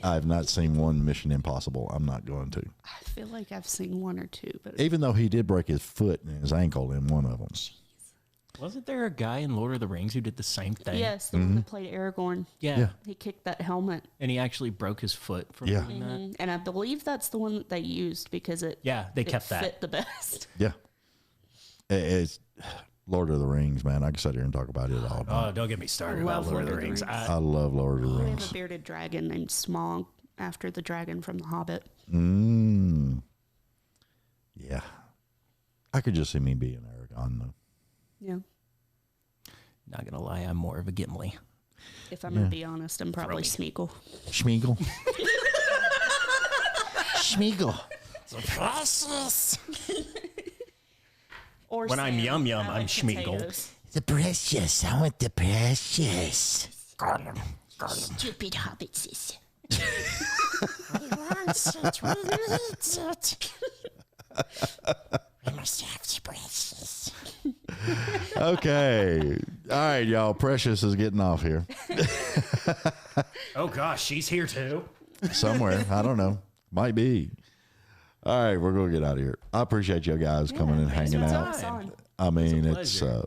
S2: I have not seen one Mission Impossible. I'm not going to.
S3: I feel like I've seen one or two, but
S2: Even though he did break his foot and his ankle in one of them.
S4: Wasn't there a guy in Lord of the Rings who did the same thing?
S3: yes, the one that played Aragorn.
S4: Yeah.
S2: Yeah.
S3: He kicked that helmet.
S4: And he actually broke his foot from
S2: Yeah.
S4: doing that.
S3: And I believe that's the one that they used because it
S4: Yeah, they
S3: it
S4: kept
S3: fit
S4: that.
S3: the best.
S2: Yeah. It's Lord of the Rings, man. I can sit here and talk about it all night.
S4: Oh, don't get me started
S3: I
S4: about
S3: love
S4: Lord of the Rings.
S2: I love Lord of the
S3: They have
S2: Rings.
S3: a bearded dragon named Smaug after the dragon from The Hobbit.
S2: Yeah. I could just see me being Aragorn, though.
S3: Yeah.
S4: Not gonna lie, I'm more of a Gimli.
S3: If I'm going to be honest, I'm probably Smeagol.
S2: Schmeagol.
S5: Schmeagol.
S3: Or
S4: When I'm
S3: Sam.
S4: Yum Yum,
S3: I
S4: I'm
S3: like
S4: Schmeagol.
S3: potatoes.
S5: The precious. I want the precious.
S3: Stupid hobbitses.
S5: We must have the precious.
S2: Okay. All right, y'all. Precious is getting off here.
S4: Oh gosh, she's here too.
S2: Somewhere. I don't know. Might be. All right, we're going to get out of here. I appreciate you guys coming and
S3: Thanks
S2: hanging
S3: for
S2: out.
S3: having us on.
S2: I mean,
S4: a
S2: it's
S4: pleasure.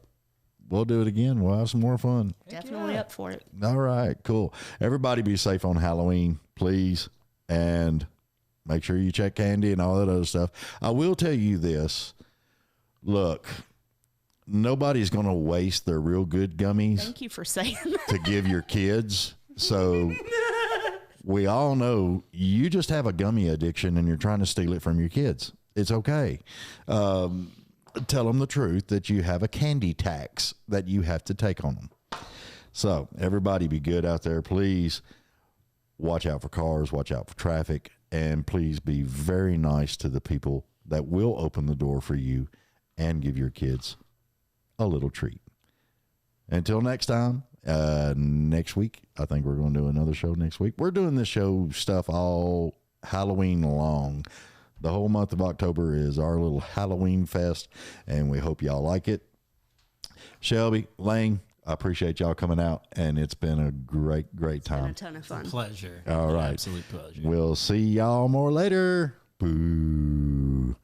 S2: we'll do it again. We'll have some more fun.
S3: Definitely up for it.
S2: All right, cool. Everybody be safe on Halloween, please. And make sure you check candy and all that other stuff. I will tell you this. Look, nobody's going to waste their real good gummies
S3: Thank you for saying that.
S2: to give your kids. So we all know you just have a gummy addiction and you're trying to steal it from your kids. It's okay. Tell them the truth that you have a candy tax that you have to take on them. So everybody be good out there. Please watch out for cars, watch out for traffic, and please be very nice to the people that will open the door for you and give your kids a little treat. Until next time, next week, I think we're going to do another show next week. We're doing this show stuff all Halloween long. The whole month of October is our little Halloween fest, and we hope y'all like it. Shelby, Layne, I appreciate y'all coming out, and it's been a great time.
S3: It's been a ton of fun.
S4: Pleasure.
S2: All right.
S4: Absolute pleasure.
S2: We'll see y'all more later. Boo.